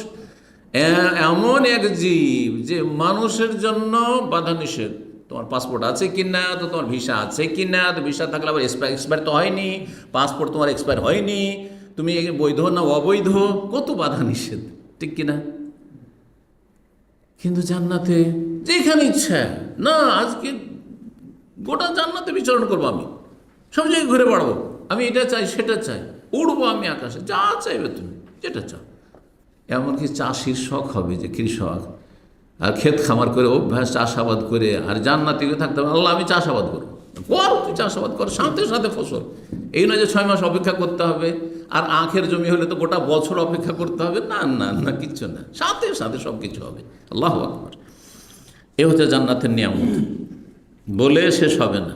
এমন এক জীব যে মানুষের জন্য বাধা নিষেধ। তোমার পাসপোর্ট আছে কি না, তো তোমার ভিসা আছে কি না, তো ভিসা থাকলে আবার এক্সপায়ার তো হয়নি, পাসপোর্ট তোমার এক্সপায়ার হয়নি, তুমি বৈধ না অবৈধ, কত বাধা নিষেধ, ঠিক কিনা? কিন্তু জান্নাতে যেখানে ইচ্ছা, না আজকে গোটা জান্নাতে বিচরণ করবো, আমি সব জায়গায় ঘুরে বেড়াবো, আমি এটা চাই সেটা চাই, উড়বো আমি আকাশে, যা চাইবে তুমি যেটা চাও। এমনকি চাষির শখ হবে, যে কৃষক আর ক্ষেত খামার করে অভ্যাস, চাষাবাদ করে, আর জান্নাতে থাকতে হবে, আল্লাহ আমি চাষাবাদ করবো, কর তুই চাষাবাদ কর, সাথে সাথে ফসল। এই নয় যে 6 মাস অপেক্ষা করতে হবে, আর আখের জমি হলে তো গোটা বছর অপেক্ষা করতে হবে, না না না, কিচ্ছু না, সাথে সাথে সব কিছু হবে। আল্লাহু আকবার। এ হচ্ছে জান্নাতের নিয়ামত, বলে শেষ হবে না।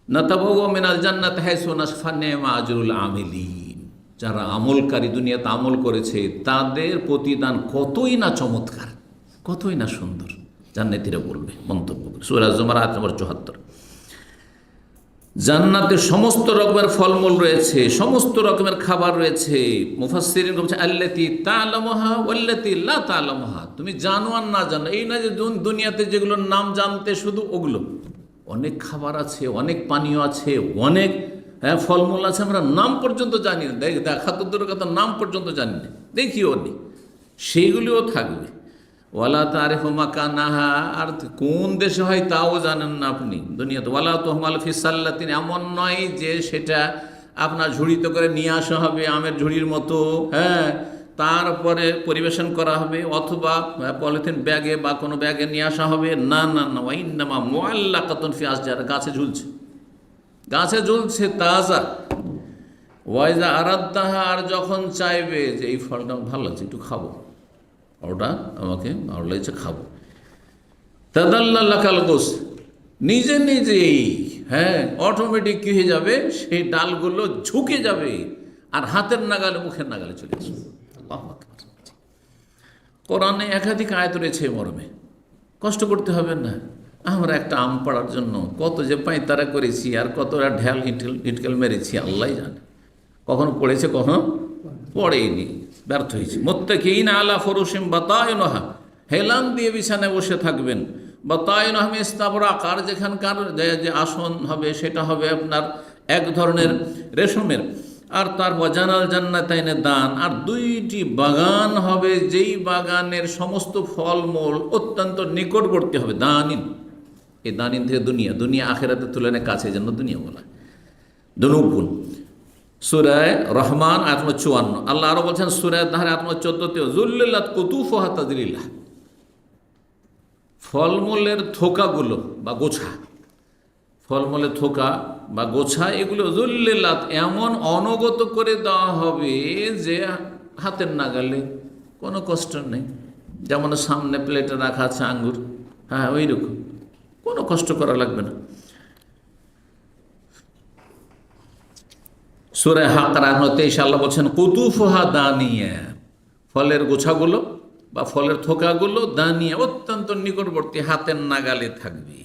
নাতাবাওয়া মিনাল জান্নাত হাইসু নাশফা নি'মা আজরুল আমিলিন। যারা আমলকারী, দুনিয়াতে আমল করেছে, তাদের প্রতিদান কতই না চমৎকার, কতই না সুন্দর, জান্নাতীরা বলবে, মন্তব্য করে। সূরা জুমার আয়াত নম্বর 74। জান্নাতে সমস্ত রকমের ফলমূল রয়েছে, সমস্ত রকমের খাবার রয়েছে। মুফাসসিরিন বলছে আল্লাতী তা'লামুহা ওয়াল্লাতী লা তা'লামুহা, তুমি জানো আর না জানো, এই না যে দুনিয়াতে যেগুলোর নাম জানতে শুধু ওগুলো। অনেক খাবার আছে, অনেক পানীয় আছে, অনেক ফলমূল আছে, আমরা নাম পর্যন্ত জানি না, দেখা তো দূরের কথা, নাম পর্যন্ত জানি না, দেখিও নি, সেইগুলিও থাকবে। ওয়ালা তারিফু মাকানাহা, আর কোন দেশে হয় তাও জানেন না আপনি দুনিয়াতে। ওয়ালা তুহমাল ফি সাল্লাতিন, এমন নয় যে সেটা আপনার ঝুড়িতে করে নিয়ে আসা হবে, আমের ঝুড়ির মতো, তারপরে পরিবেশন করা হবে, অথবা পলিথিন ব্যাগে বা কোনো ব্যাগে নিয়ে আসা হবে, না না না। ওয়াইন্নামা মুআল্লাকাতুন ফি আসজার, গাছে ঝুলছে, গাছে ঝুলছে তাজা। ওয়াইজা আরাদ্দাহা, আর যখন চাইবে যে এই ফলটা ভালো লাগছে একটু খাবো, ওটা আমাকে ভালো লাগছে খাবো, তাদাল্লাকাল গোস, নিজে নিজেই অটোমেটিক কী হয়ে যাবে, সেই ডালগুলো ঝুঁকে যাবে, আর হাতের নাগালে, মুখের নাগালে চলে আসবে। আল্লাহু আকবার। কোরআনে একাধিক আয়াত রয়েছে মর্মে, কষ্ট করতে হবে না। আমরা একটা আম পাড়ার জন্য কত যে পাঁয়তারা করেছি, আর কত ঢ্যাল হিটকেল মেরেছি, আল্লাহ জানে, কখনো পড়েছে কখনো পড়েইনি, ব্যর্থ হয়েছে। মুত্তাকিইনা আলা ফুরুশিন বাতাইনুহা, হেলান দিয়ে বিছানায় বসে থাকবেন। বাতাইনুহা মিন ইস্তাবরাক, আর যেখানকার যে আসন হবে সেটা হবে আপনার এক ধরনের রেশমের। আর তার ওয়াজানাল জান্নাতাইনে দান, আর 2টি বাগান হবে, যেই বাগানের সমস্ত ফলমূল অত্যন্ত নিকটবর্তী হবে। দানিন, এই দানিন থেকে দুনিয়া আখিরাতের তুলনায় কাছে, জন্য দুনিয়া বলা। দুনুগুণ সূরা রহমান আয়াত নম্বর 54। আল্লাহ আরো বলছেন সূরা দাহর আয়াত নম্বর 14-তেও, যুল্লিলাত কুতুফুহা তাযলিলা, ফলমূলের থোকাগুলো বা গোছা, ফলমূলের থোকা বা গোছা, এগুলো যুল্লিলাত, এমন অনগত করে দেওয়া হবে যে হাতের নাগালে, কোনো কষ্ট নেই। যেমন সামনে প্লেটে রাখা আছে আঙ্গুর, ওই রকম, কোনো কষ্ট করা লাগবে না। সূরা হাক্কার আয়াত 23 আল্লাহ বলছেন কুতুফুহা দানিয়া, ফলের গোছাগুলো বা ফলের থোকাগুলো দানিয়া, অত্যন্ত নিকটবর্তী, হাতের নাগালে থাকবে।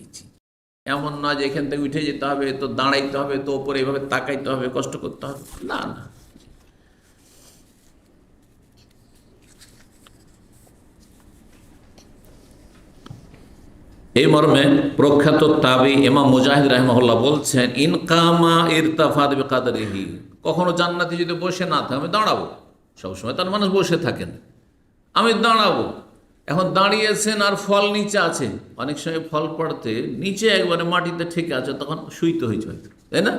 এমন নয় যে এখান থেকে উঠে যেতে হবে, তো দাঁড়াইতে হবে, তো ওপরে এইভাবে তাকাইতে হবে, কষ্ট করতে হবে, না না। এই মর্মে প্রখ্যাত তাবি ইমাম মুজাহিদ রাহিমাহুল্লাহ বলছেন, ইনকামা ইরতাফাত বিকাদরিহি, কখনো জান্নাতে যদি বসে না থাকে, আমি দাঁড়াবো, সবসময় তার মানুষ বসে থাকেন, আমি দাঁড়াবো। এখন দাঁড়িয়েছেন আর ফল নিচে আছে, অনেক সময় ফল পড়তে নিচে একবারে মাটিতে ঠেকে আছে, তখন শুইতে হয়েছে হয়তো, তাই না?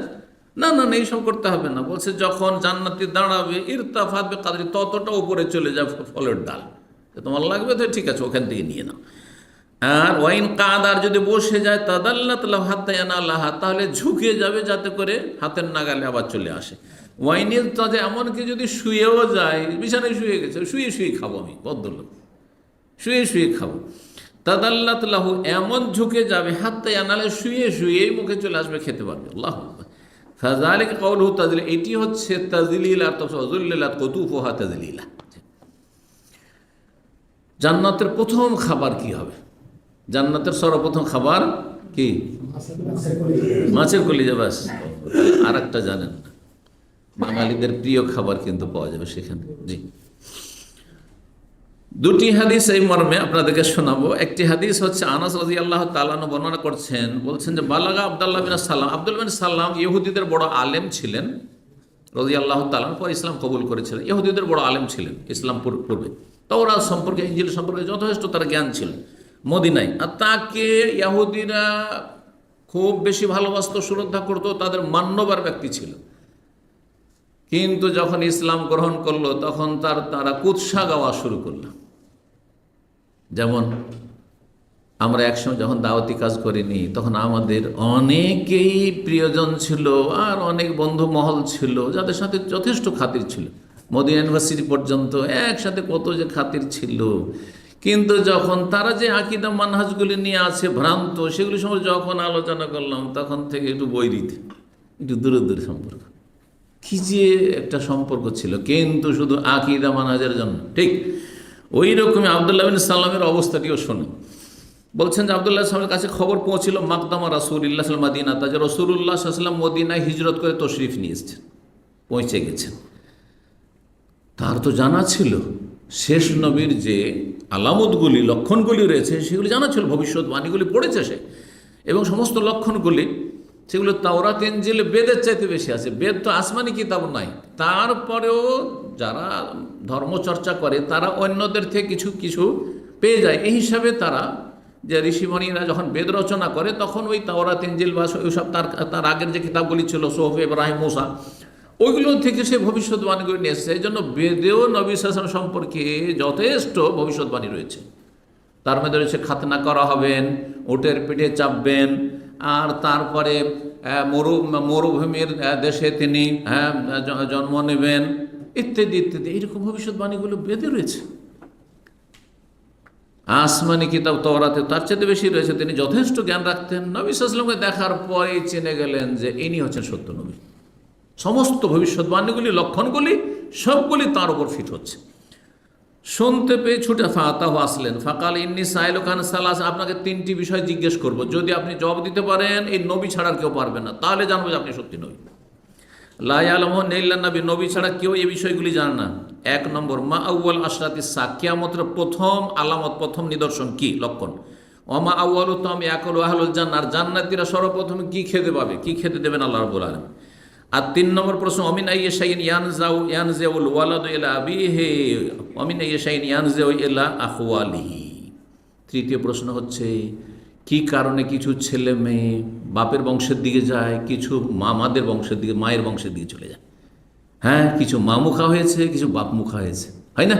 না না না, এইসব করতে হবে না। বলছে যখন জান্নাতি দাঁড়াবে, ইরতাফাত বিকাদরি, ততটা উপরে চলে যাবে ফলের ডাল, তোমার লাগবে তো ঠিক আছে, ওখান থেকে নিয়ে নাও। আর ওয়াইন কাদার, যদি বসে যায়, তাদাল্লাত লাহু হাত্তা ইয়ানালাহা, তাহলে ঝুঁকে যাবে যাতে করে হাতের নাগালে আবার চলে আসে। ওয়াইনের তাজে, এমনকি যদি শুয়েও যায়, বিছানায় শুয়ে গেছে, শুয়ে শুয়ে খাবো, আমি ভদ্রলোক, শুয়ে শুয়ে খাবো। তাদাল্লাত লাহু, এমন ঝুঁকে যাবে, হাত্তা ইয়ানালা, শুয়ে শুয়েই মুখে চলে আসবে, খেতে পারবে। আল্লাহু আকবার। ফাযালিকা কাউলুহু তাজলিল, এটি হচ্ছে তাজলিল, আর তাযুল্লিলাত কুতুফুহা তাজলিলা। জান্নাতের প্রথম খাবার কি হবে? জান্নাতের সর্বপ্রথম খাবার কি? মাছের কলিজা। ব্যাস, আর একটা জানেন না, বাঙালিদের প্রিয় খাবার কিন্তু পাওয়া যাবে সেখানে। জি, দুটি হাদিস এই মর্মে আপনাদেরকে শোনাবো। একটি হাদিস হচ্ছে আনাস রাদিয়াল্লাহু তাআলা আনহু বর্ণনা করছেন, বলছেন যে বালাগা আব্দুল্লাহ বিন সাল্লাম, আব্দুল্লাহ বিন সাল্লাম ইহুদিদের বড় আলেম ছিলেন রাদিয়াল্লাহু তাআলা, পর ইসলাম কবুল করেছিলেন। ইহুদিদের বড় আলেম ছিলেন ইসলাম পূর্বে, তাওরাত সম্পর্কে, ইনজিল সম্পর্কে যথেষ্ট তার জ্ঞান ছিল মদিনায়। আর তাকে ইহুদিরা খুব বেশি ভালোবাসতো, শ্রদ্ধা করতো, তাদের মান্যবর ব্যক্তি ছিল। কিন্তু যখন ইসলাম গ্রহণ করলো তখন তারা কুৎসা গাওয়া শুরু করলো। যেমন আমরা একসময় যখন দাওয়াতি কাজ করিনি তখন আমাদের অনেকেই প্রিয়জন ছিল আর অনেক বন্ধু মহল ছিল যাদের সাথে যথেষ্ট খাতির ছিল। মদিনা ইউনিভার্সিটি পর্যন্ত একসাথে কত যে খাতির ছিল। কিন্তু যখন তারা যে আকীদা মানহাজগুলি নিয়ে আছে ভ্রান্ত, সেগুলি সম্পর্কে যখন আলোচনা করলাম তখন থেকে একটু বৈরিতে, একটু দূরে দূরে সম্পর্ক, কি যে একটা সম্পর্ক ছিল, কিন্তু শুধু আকীদা মানহাজের জন্য। ঠিক ওই রকমই আব্দুল্লাহ বিন সাল্লামের অবস্থাটিও শোনো। বলছেন যে আব্দুল্লাহ সাল্লামের কাছে খবর পৌঁছিল মাকদামা রাসূলুল্লাহ সাল্লাল্লাহু আলাইহি ওয়াসাল্লাম, যে রাসূলুল্লাহ সাল্লাল্লাহু আলাইহি ওয়াসাল্লাম মদিনায় হিজরত করে তশরিফ নিয়ে এসেছেন, পৌঁছে গেছেন। তার তো জানা ছিল শেষ নবীর যে আলামতগুলি, লক্ষণগুলি রয়েছে সেগুলি জানা ছিল, ভবিষ্যৎবাণীগুলি পড়েছে সে, এবং সমস্ত লক্ষণগুলি সেগুলো তাওরাত ইনজিল বেদের চাইতে বেশি আছে। বেদ তো আসমানি কিতাব নাই, তারপরেও যারা ধর্মচর্চা করে তারা অন্যদের থেকে কিছু কিছু পেয়ে যায়। এই হিসাবে তারা, যে ঋষিমণিরা যখন বেদ রচনা করে তখন ওই তাওরাত ইনজিল বা ওইসব তার আগের যে কিতাবগুলি ছিল, সোহফ ইব্রাহিম মুসা, ওইগুলো থেকে সে ভবিষ্যৎবাণীগুলি নিয়ে এসেছে। এই জন্য বেদেও নবী সাল্লাল্লাহু আলাইহি ওয়াসাল্লাম সম্পর্কে যথেষ্ট ভবিষ্যৎবাণী রয়েছে। তার মধ্যে রয়েছে খাতনা করা হবেন, উটের পিঠে চাপবেন, আর তারপরে মরুভূমির দেশে তিনি জন্ম নেবেন, ইত্যাদি ইত্যাদি। এইরকম ভবিষ্যৎবাণীগুলো বেদে রয়েছে। আসমানি কিতাব তাওরাতে তার চেয়ে বেশি রয়েছে। তিনি যথেষ্ট জ্ঞান রাখতেন। নবী সাল্লাল্লাহু আলাইহি ওয়াসাল্লামকে দেখার পরেই চিনে গেলেন যে ইনি হচ্ছেন সত্য নবী। সমস্ত ভবিষ্যৎবাণীগুলি, লক্ষণগুলি সবগুলি তার উপর ফিট হচ্ছে। শুনতে পেয়ে ছুটে ফাতাহু আসলেন, ফাকাল ইন্নী সাইলুকা আন সালাস, আপনাকে তিনটি বিষয় জিজ্ঞেস করব, যদি আপনি জবাব দিতে পারেন, এই নবী ছাড়া আর কেউ পারবে না, তাহলে জানবো যে আপনি সত্যি নবী। লা ইয়ালামুহুন্না ইল্লা নবী, নবী ছাড়া কেউ এই বিষয়গুলি জানে না। এক নম্বর, মা আউয়াল আশরাতিস সা, কিয়ামতের প্রথম আলামত, প্রথম নিদর্শন কি, লক্ষণ। ওমা আউয়ালু তাম ইয়াকুলু আহলুল জান্নাহ, জান্নাতীরা সর্বপ্রথমে কি খেতে পাবে, কি খেতে দেবেন আল্লাহ রাব্বুল আলামিন। আর তিন নম্বর প্রশ্ন, অমিন আইয়ি শাইইন ইয়ানজাউল ওয়ালাদু ইলা আবিহি অমিন আইয়ি শাইইন ইয়ানজাউ ইলা আখওয়ালিহি। তৃতীয় প্রশ্ন হচ্ছে কি কারণে কিছু ছেলে মেয়ে বাপের বংশের দিকে যায়, কিছু মামাদের বংশের দিকে, মায়ের বংশের দিকে চলে যায়। হ্যাঁ, কিছু মা মুখা হয়েছে, কিছু বাপ মুখা হয়েছে, হয় না?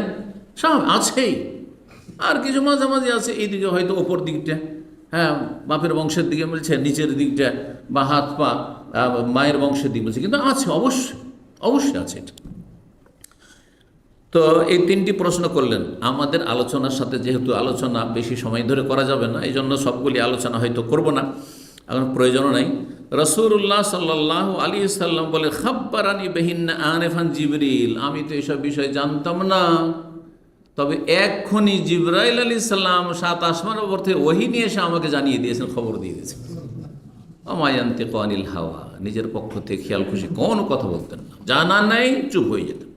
সব আছেই। আর কিছু মাঝামাঝি আছে, এই দিকে হয়তো ওপর দিকটা, হ্যাঁ বাপের বংশের দিকে বলছে, নিচের দিকটা বা হাত পা মায়ের বংশের দিকে বলছে, কিন্তু আছে, অবশ্যই অবশ্যই আছে এটা। তো এই তিনটি প্রশ্ন করলেন। আমাদের আলোচনার সাথে যেহেতু আলোচনা বেশি সময় ধরে করা যাবে না, এই জন্য সবগুলি আলোচনা হয়তো করব না, এখন প্রয়োজনও নাই। রাসূলুল্লাহ সাল্লাল্লাহু আলাইহি সাল্লাম বলে, খাব্বারানি বিহিন্না আনিফান জিবরিল, আমি তো এইসব বিষয় জানতাম না, তবে এক্ষুনি জিবরাইল আলাইহিস সালাম 7 আসমানের উপর থেকে ওহী নিয়ে এসে আমাকে জানিয়ে দিয়েছেন, খবর দিয়ে দিয়েছেন। ওমা ইয়ানতিকু আনিল হাওয়া, নিজের পক্ষ থেকে খেয়াল খুশি কোনো কথা বলতেন না, জানা নাই চুপ হয়ে যেতেন।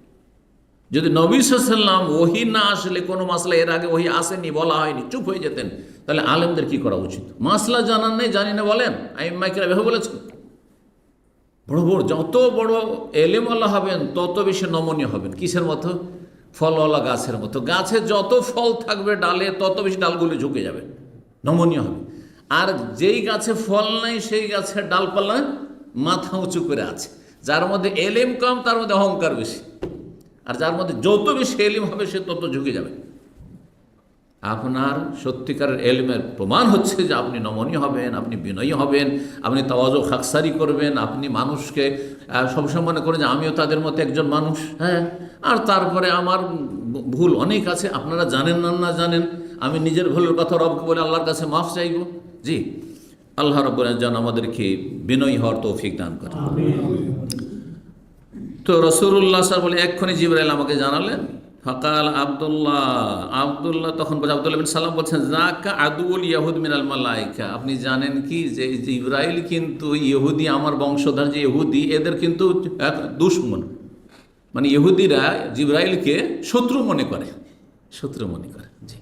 যদি নবী সাল্লাল্লাহু আলাইহি ওয়াসাল্লাম ওহী না আসলে, কোনো মাসলা এর আগে ওহী আসেনি, বলা হয়নি, চুপ হয়ে যেতেন, তাহলে আলেমদের কি করা উচিত? মাসলা জানার নেই, জানি না বলেন, আইম্মায়ে কেরাম এভাবে বলেছেন। বড় বড়, যত বড় এলেমওয়ালা হবেন তত বেশি নমনীয় হবেন। কিসের মতো? ফলওয়ালা গাছের মতো। গাছে যত ফল থাকবে ডালে, তত বেশি ডালগুলি ঝুঁকে যাবে, নমনীয় হবে। আর যেই গাছে ফল নাই সেই গাছের ডালপালা মাথা উঁচু করে আছে। যার মধ্যে এলেম কম তার মধ্যে অহংকার বেশি, আর যার মধ্যে যত বেশি এলিম হবে সে তত ঝুঁকে যাবে। আপনার সত্যিকারের এলিমের প্রমাণ হচ্ছে যে আপনি নমনীয় হবেন, আপনি বিনয়ী হবেন, আপনি তাওয়াজু খাকসারি করবেন, আপনি মানুষকে সবসময় মনে করেন যে আমিও তাদের মতো একজন মানুষ, হ্যাঁ, আর তারপরে আমার ভুল অনেক আছে, আপনারা জানেন না জানেন, আমি নিজের ভুলের কথা রবকে বলে আল্লাহর কাছে মাফ চাইব। জি, আল্লাহ রাব্বুল আলামিন যেন আমাদেরকে বিনয়ী হওয়ার তৌফিক দান করেন। তো রাসূলুল্লাহ সাল্লাল্লাহু আলাইহি ওয়াসাল্লাম বলে, এক্ষুনি জিবরাইল আমাকে জানালেন। ফাকাল আব্দুল্লাহ তখন বলে, আব্দুল্লাহ বিন সালাম বলছেন, যাকা আদুউল ইয়াহুদ মিনাল মালাইকা, আপনি জানেন কি যে জিবরাইল কিন্তু ইহুদি, আমার বংশধর যে ইহুদি, এদের কিন্তু এক দুশমন, মানে ইহুদিরা জিবরাইলকে শত্রু মনে করে। শত্রু মনে করে। জি।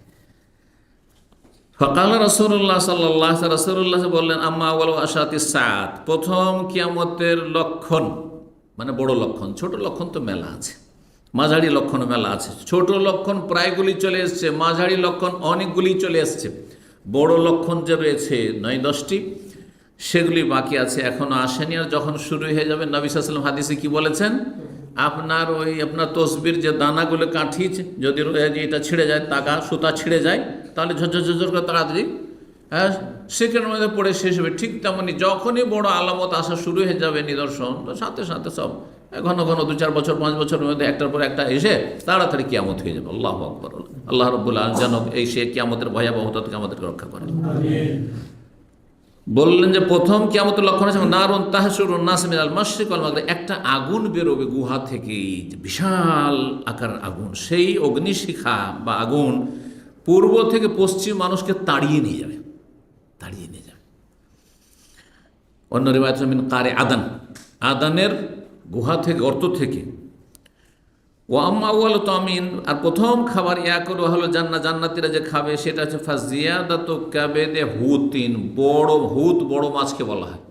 ফকাল রাসূলুল্লাহ সাল্লাল্লাহু আলাইহি রাসূলুল্লাহ বললেন, আম্মা ওয়াল আশাতিস সাআত, প্রথম কিয়ামতের লক্ষণ, মানে বড় লক্ষণ। ছোট লক্ষণ তো মেলা আছে, মাঝারি লক্ষণ মেলা আছে। ছোট লক্ষণ প্রায়গুলি চলে এসছে, মাঝারি লক্ষণ অনেকগুলি চলে এসছে। বড় লক্ষণ যে রয়েছে 9-10টি, সেগুলি বাকি আছে, এখনো আসেনি। আর যখন শুরু হয়ে যাবে, নবী সাল্লাল্লাহু আলাইহি ওয়াসাল্লাম হাদিসে কি বলেছেন, আপনার তসবির যে দানাগুলো কাঠি, যদি এটা ছিঁড়ে যায়, তাগা সুতা ছিঁড়ে যায়, তাহলে ঝরঝর করে তাড়াতাড়ি সেকেন্ডের মধ্যে পড়ে শেষ হবে। ঠিক তেমনি যখনই বড় আলামত আসা শুরু হয়ে যাবে, নিদর্শন, তো সাথে সাথে সব ঘন ঘন 2-4 বছর 5 বছরের মধ্যে একটার পর একটা এসে তাড়াতাড়ি কিয়ামত হয়ে যাবে। আল্লাহু আকবার। আল্লাহ রাব্বুল আলামিন যেন এই সে কিয়ামতের ভয়াবহতা থেকে আমাদেরকে রক্ষা করেন। বললেন যে প্রথম কিয়ামতের লক্ষণ আছে নারুন তাহশুরুন নাস মিনাল মাশরিক ওয়াল মাগরিব, একটা আগুন বেরোবে গুহা থেকে, বিশাল আকার আগুন। সেই অগ্নিশিখা বা আগুন পূর্ব থেকে পশ্চিম মানুষকে তাড়িয়ে নিয়ে যাবে। অন্য রিওয়ায়াত মিন কারে আদান, আদানের গুহা থেকে, গর্ত থেকে। ওয়া আম্মা আউয়াল তামিন, আর প্রথম খাবার ইয়াকুল হলো জান্নাতীরা যে খাবে সেটা হচ্ছে ফাজিয়াদাতু কাবেদে হুতিন, বড় হুত, বড় মাছকে বলা হয়।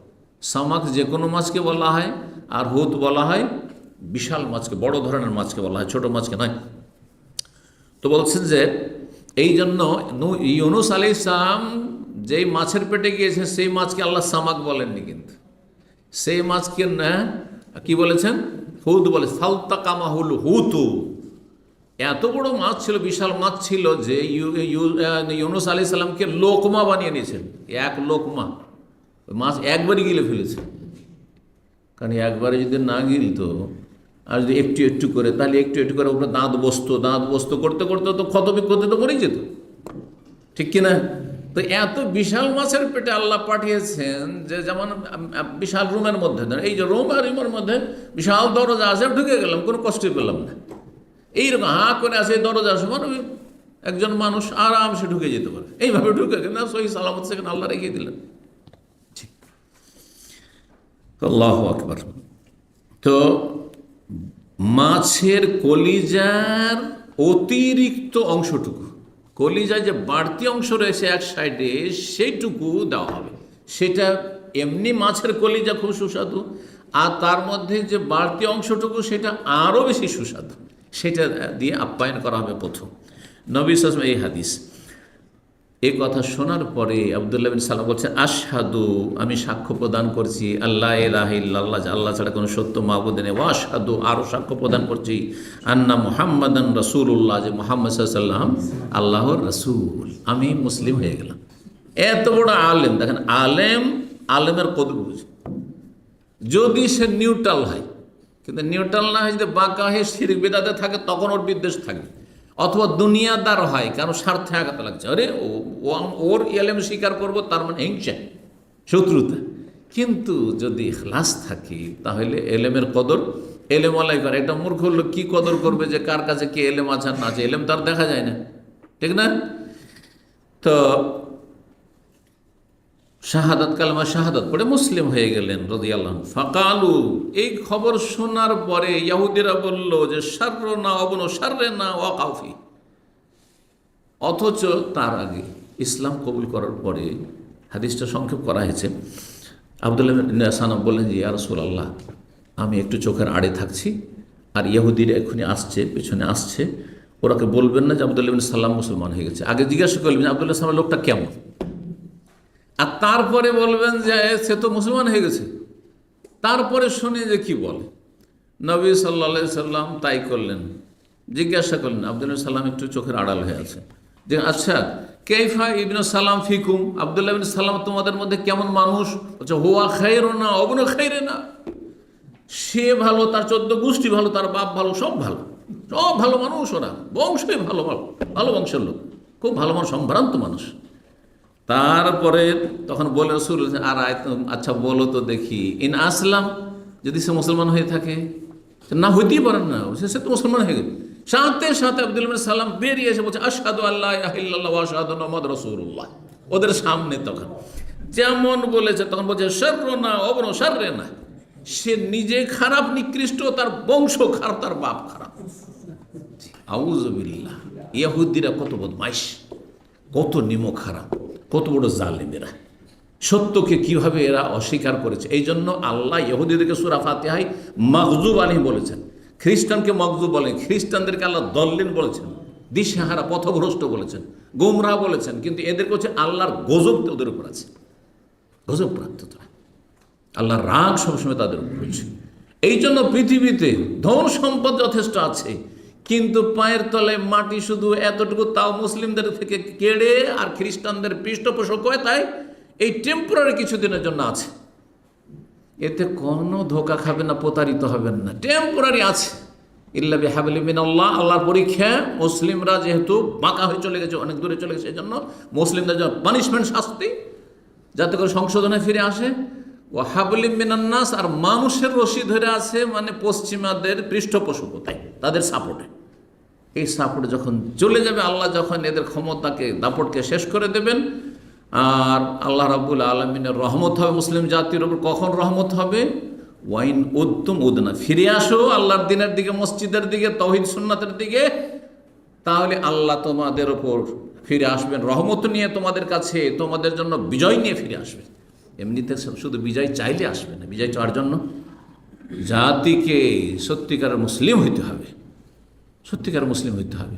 সামাক যে কোনো মাছকে বলা হয়, আর হুত বলা হয় বিশাল মাছকে, বড় ধরনের মাছকে বলা হয়, ছোট মাছকে নয়। তো বলছেন যে এই জন্য ইউনুস আলাইহিস সালাম যেই মাছের পেটে গিয়েছে সেই মাছকে আল্লাহ সামাক বলেননি, কিন্তু সেই মাছকে না কি বলেছেন, হুত বলে। ফালতাকামাহুল হুতু, এত বড় মাছ ছিল, বিশাল মাছ ছিল যে ইউনুস আলাইহিস সালামকে লোকমা বানিয়ে নিয়েছেন। এক লোকমা, মাছ একবারই গিলে ফেলেছে। কারণ একবারে যদি না গিলতো, আর যদি একটু একটু করে, তাহলে একটু একটু করে ওপরে দাঁত বসতো করতে করতে তো ক্ষতবিক্ষতি তো মরেই যেত, ঠিক কিনা? তো এত বিশাল মাছের পেটে আল্লাহ পাঠিয়েছেন যে, যেমন বিশাল রুমের মধ্যে, এই যে রুম আর রুমের মধ্যে বিশাল দরজা আছে, ঢুকে গেলাম, কোনো কষ্টই পেলাম না। এইরকম হাঁ করে আছে দরজার সময়, একজন মানুষ আরামসে ঢুকে যেতে পারে, এইভাবে ঢুকে গেল, সহি সালামত সেখানে আল্লাহ রেখে দিলেন। আল্লাহু আকবার। তো মাছের কলিজার অতিরিক্ত অংশটুকু, কলিজায় যে বাড়তি অংশ রয়েছে এক সাইডে, সেইটুকু দেওয়া হবে। সেটা এমনি মাছের কলিজা খুব সুস্বাদু, আর তার মধ্যে যে বাড়তি অংশটুকু সেটা আরও বেশি সুস্বাদু, সেটা দিয়ে আপ্যায়ন করা হবে প্রথম। নবী সাল্লাল্লাহু আলাইহি ওয়াসাল্লাম এই হাদিস, এই কথা শোনার পরে আব্দুল্লাহ বিন সালাম বলছেন, আশহাদু, আমি সাক্ষ্য প্রদান করছি, আল্লাহ ইলাহা ইল্লাল্লাহ, আল্লাহ ছাড়া কোনো সত্য মাবুদ নেই, ওয়া আশহাদু, আরও সাক্ষ্য প্রদান করছি, আন্না মুহাম্মাদান রাসূলুল্লাহ, যে মুহাম্মদ সাল্লাল্লাহু আলাইহি ওয়াসাল্লাম আল্লাহর রাসূল। আমি মুসলিম হয়ে গেলাম। এত বড় আলেম, দেখেন আলেমের কদর বুঝে, যদি সে নিউট্রাল হয়, কিন্তু নিউট্রাল না হয়, যদি বাঁকা হয়ে শিরক বিদআতে থাকে, তখন ওর বিদ্বেষ থাকবে। অথবা দুনিয়াদার হয়, কারণ স্বার্থে আঘাত লাগছে, আরে ওর এলেম স্বীকার করবো, তার মানে হিংসা, শত্রুতা। কিন্তু যদি ইখলাস থাকে, তাহলে এলেমের কদর এলেমওয়ালাই করে। এটা মূর্খ লোক কি কদর করবে যে কার কাছে কি এলেম আছে না আছে? এলেম তার দেখা যায় না, ঠিক না? তো শাহাদাত, কালেমা শাহাদাত পড়ে মুসলিম হয়ে গেলেন রাদিয়াল্লাহু আনহু। ফাকালু, এই খবর শোনার পরে ইহুদিরা বলল যে শাররুনা ওয়াবনু শাররিনা ওয়াকাউ ফি। অথচ তার আগে ইসলাম কবুল করার পরে, হাদিসটা সংক্ষেপ করা হয়েছে, আব্দুল্লাহ বিন সালাম বললেন যে ইয়া রাসূলুল্লাহ, আমি একটু চোখের আড়ে থাকছি, আর ইহুদিরা এক্ষুনি আসছে, পেছনে আসছে, ওরাকে বলবেন না যে আব্দুল্লাহ বিন সালাম মুসলমান হয়ে গেছে। আগে জিজ্ঞাসা করবেন আব্দুল্লাহ সালামের লোকটা কেমন, আর তারপরে বলবেন যে সে তো মুসলমান হয়ে গেছে। তারপরে শুনে যে কি বলে। নবী সাল্লাল্লাহু আলাইহি সাল্লাম তাই করলেন, জিজ্ঞাসা করলেন, আব্দুল্লাহ সাল্লাম একটু চোখের আড়াল হয়ে আছে, যে আচ্ছা কাইফা ইবনে সালাম ফিকুম, আব্দুল্লাহ ইবনে সালাম তোমাদের মধ্যে কেমন মানুষ? বলছে হুয়া খায়রুনা ওয়াবনু খায়রিনা, সে ভালো, তার 14 গোষ্ঠী ভালো, তার বাপ ভালো, সব ভালো, সব ভালো মানুষ, ওরা বংশই ভালো, ভালো বংশের লোক, খুব ভালো মানুষ, সম্ভ্রান্ত মানুষ। তারপরে তখন বলে রাসূল, আর আচ্ছা বলো তো দেখি, ইন আসলাম, যদি সে মুসলমান হয়ে থাকে, না হইতেই পারেন না, সে তো মুসলমান হয়ে গেল। সাথে সাথে আব্দুল্লাহ বিন সালাম বেরিয়ে এসে বলছে আশহাদু আল্লা ইলাহা ইল্লাল্লাহ ওয়া আশহাদু আন্না মুহাম্মাদার রাসূলুল্লাহ। ওদের সামনে তখন যেমন বলেছে, তখন বলছে শাররুনা ওয়াবনু শাররিনা, সে নিজে খারাপ নিকৃষ্ট, তার বংশ খারাপ, তার বাপ খারাপ। আউযু বিল্লাহ। ইহুদিরা কত বদমাইশ, কত নিমক হারাম, কত বড় জালেমেরা, সত্যকে কিভাবে এরা অস্বীকার করেছে। এই জন্য আল্লাহ ইহুদিদেরকে সূরা ফাতিহায় মাগজুব আলাইহিম বলেছেন, খ্রিস্টানকে মগজুব বলেন, খ্রিস্টানদেরকে আল্লাহ দল্লিন বলেছেন, দিশেহারা পথভ্রষ্ট বলেছেন, গোমরাহ বলেছেন। কিন্তু এদেরকে হচ্ছে আল্লাহর গজব ওদের উপর আছে, গজব প্রাপ্ত তারা, আল্লাহর রাগ সবসময় তাদের উপর হচ্ছে। এই জন্য পৃথিবীতে ধন সম্পদ যথেষ্ট আছে, কিন্তু পায়ের তলায় মাটি শুধু এতটুকু, তাও মুসলিমদের থেকে কেড়ে আর খ্রিস্টানদের পৃষ্ঠপোষক হয়, তাই এই টেম্পোরারি কিছুদিনের জন্য আছে। এতে কোনো ধোকা খাবেন না, প্রতারিত হবেন না, টেম্পোরারি আছে। ইল্লা বিহাবলি মিনাল্লাহ, আল্লাহর পরীক্ষা। মুসলিমরা যেহেতু বাঁকা হয়ে চলে গেছে, অনেক দূরে চলে গেছে, এই জন্য মুসলিমদের জন্য পানিশমেন্ট, শাস্তি, যাতে করে সংশোধনে ফিরে আসে। ও হাবলিম মিনান্নাস, আর মানুষের রশি ধরে আছে, মানে পশ্চিমাদের পৃষ্ঠপোষকতায়, তাদের সাপোর্টে। এই সাপোর্ট যখন চলে যাবে, আল্লাহ যখন এদের ক্ষমতাকে, দাপটকে শেষ করে দেবেন, আর আল্লাহ রাব্বুল আলামিনের রহমত হবে মুসলিম জাতির উপর। কখন রহমত হবে? ওয়াইন উদ্তুম উদনা, ফিরে আসো আল্লাহর দিনের দিকে, মসজিদের দিকে, তাওহীদ সুন্নাতের দিকে, তাহলে আল্লাহ তোমাদের ওপর ফিরে আসবেন রহমত নিয়ে, তোমাদের কাছে, তোমাদের জন্য বিজয় নিয়ে ফিরে আসবেন। এমনিতে শুধু বিজয় চাইলে আসবে না, বিজয় চাওয়ার জন্য জাতিকে সত্যিকারের মুসলিম হইতে হবে, সত্যিকার মুসলিম হইতে হবে।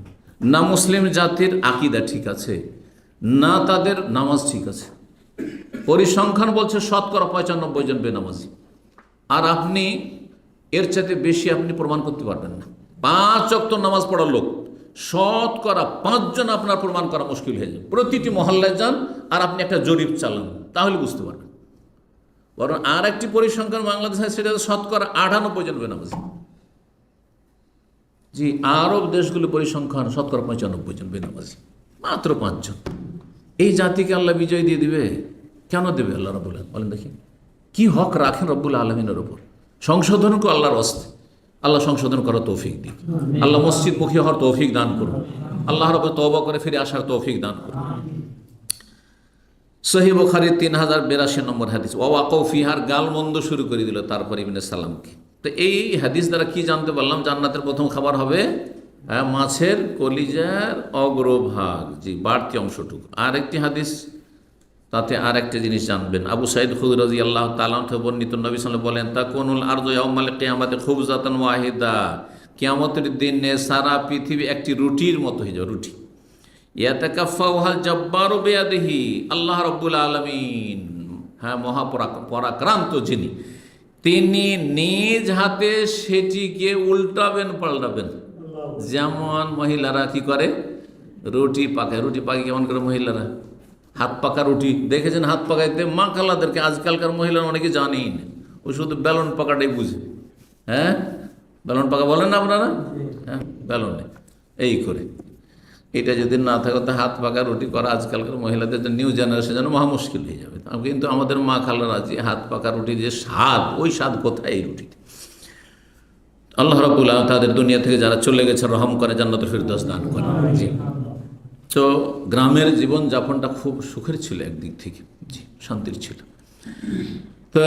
না মুসলিম জাতির আকীদা ঠিক আছে, না তাদের নামাজ ঠিক আছে। পরিসংখ্যান বলছে 95% জন বেনামাজি, আর আপনি এর চাইতে বেশি আপনি প্রমাণ করতে পারবেন না। 5 ওয়াক্ত নামাজ পড়ার লোক 5 জন আপনার প্রমাণ করা মুশকিল হয়ে যাবে। প্রতিটি মহল্লায় যান আর আপনি একটা জরিপ চালান, তাহলে বুঝতে পারবেন। বরং আর একটি পরিসংখ্যান বাংলাদেশে, সেটা 98% জন বেনামাজি। জি, আরব দেশগুলো পরিসংখ্যান 95% জন বেনামাজি, মাত্র 5 জন। এই জাতিকে আল্লাহ বিজয় দিয়ে দিবে? কেন দেবে আল্লাহ রাব্বুল আলামিন? বলেন দেখি, কি হক রাখেন রব্বুল আলামিনের ওপর? সংশোধন করো আল্লাহর ওয়াস্তে, আল্লাহ সংশোধন করার তৌফিক দিন। আল্লাহ মসজিদমুখী হওয়ার তৌফিক দান করুন, আল্লাহর ওপর তওবা করে ফিরে আসার তৌফিক দান করুন। সহিহ বুখারীর 3082 নম্বর হাদিস, ওয়াকাউ ফিহার, গালমন্দ শুরু করে দিল তারপর ইবনে সালামকে। তো এই হাদিস দ্বারা কি জানতে পারলাম? জান্নাতের প্রথম খাবার হবে মাছের কলিজার অগ্রভাগ, জি, বাড়তি অংশটুকু। আর একটি হাদিস, তাতে আর একটা জিনিস জানবেন। আবু সাঈদ খুদরী রাদিয়াল্লাহু তাআলা থেকে বর্ণিত, নবী সাল্লাল্লাহু আলাইহি ওয়াসাল্লাম বলেন, তাকুনুল আরদু ইয়াউমাল কিয়ামাতি খুবজাতান ওয়াহিদা, কিয়ামতের দিনে সারা পৃথিবী একটি রুটির মতো হয়ে যাবে, রুটি। ইয়াতাকাফাউহাল জাব্বারু বিয়াদিহি, আল্লাহ রাব্বুল আলামিন, হ্যাঁ, মহাপরাক্রান্ত যিনি, তিনি নিজ হাতে সেটিকে উল্টাবেন, পাল্টাবেন। যেমন মহিলারা কি করে, রুটি পাকায়। রুটি পাকে কেমন করে মহিলারা? হাত পাকা রুটি দেখেছেন? হাত পাকাইতে মা খালাদেরকে আজকালকার মহিলারা অনেকে জানেই না, ও শুধু বেলন পাকাটাই বুঝে। হ্যাঁ, বেলন পাকা বলেন না আপনারা? হ্যাঁ, বেলনে এই করে। এটা যদি না থাকে তো হাত পাকা রুটি করা আজকালকার মহিলাদের, নিউ জেনারেশন যেন মহা মুশকিল হয়ে যাবে। কিন্তু আমাদের মা খালারা যে হাত পাকা রুটির যে স্বাদ, ওই স্বাদ কোথায় এই রুটিতে? আল্লাহ রাব্বুল আলামিন তাদের দুনিয়া থেকে যারা চলে গেছে রহম করে, জান্নাতুল ফিরদাউস দান করে। জি, তো গ্রামের জীবন যাপনটা খুব সুখের ছিল একদিক থেকে, জি, শান্তির ছিল। তো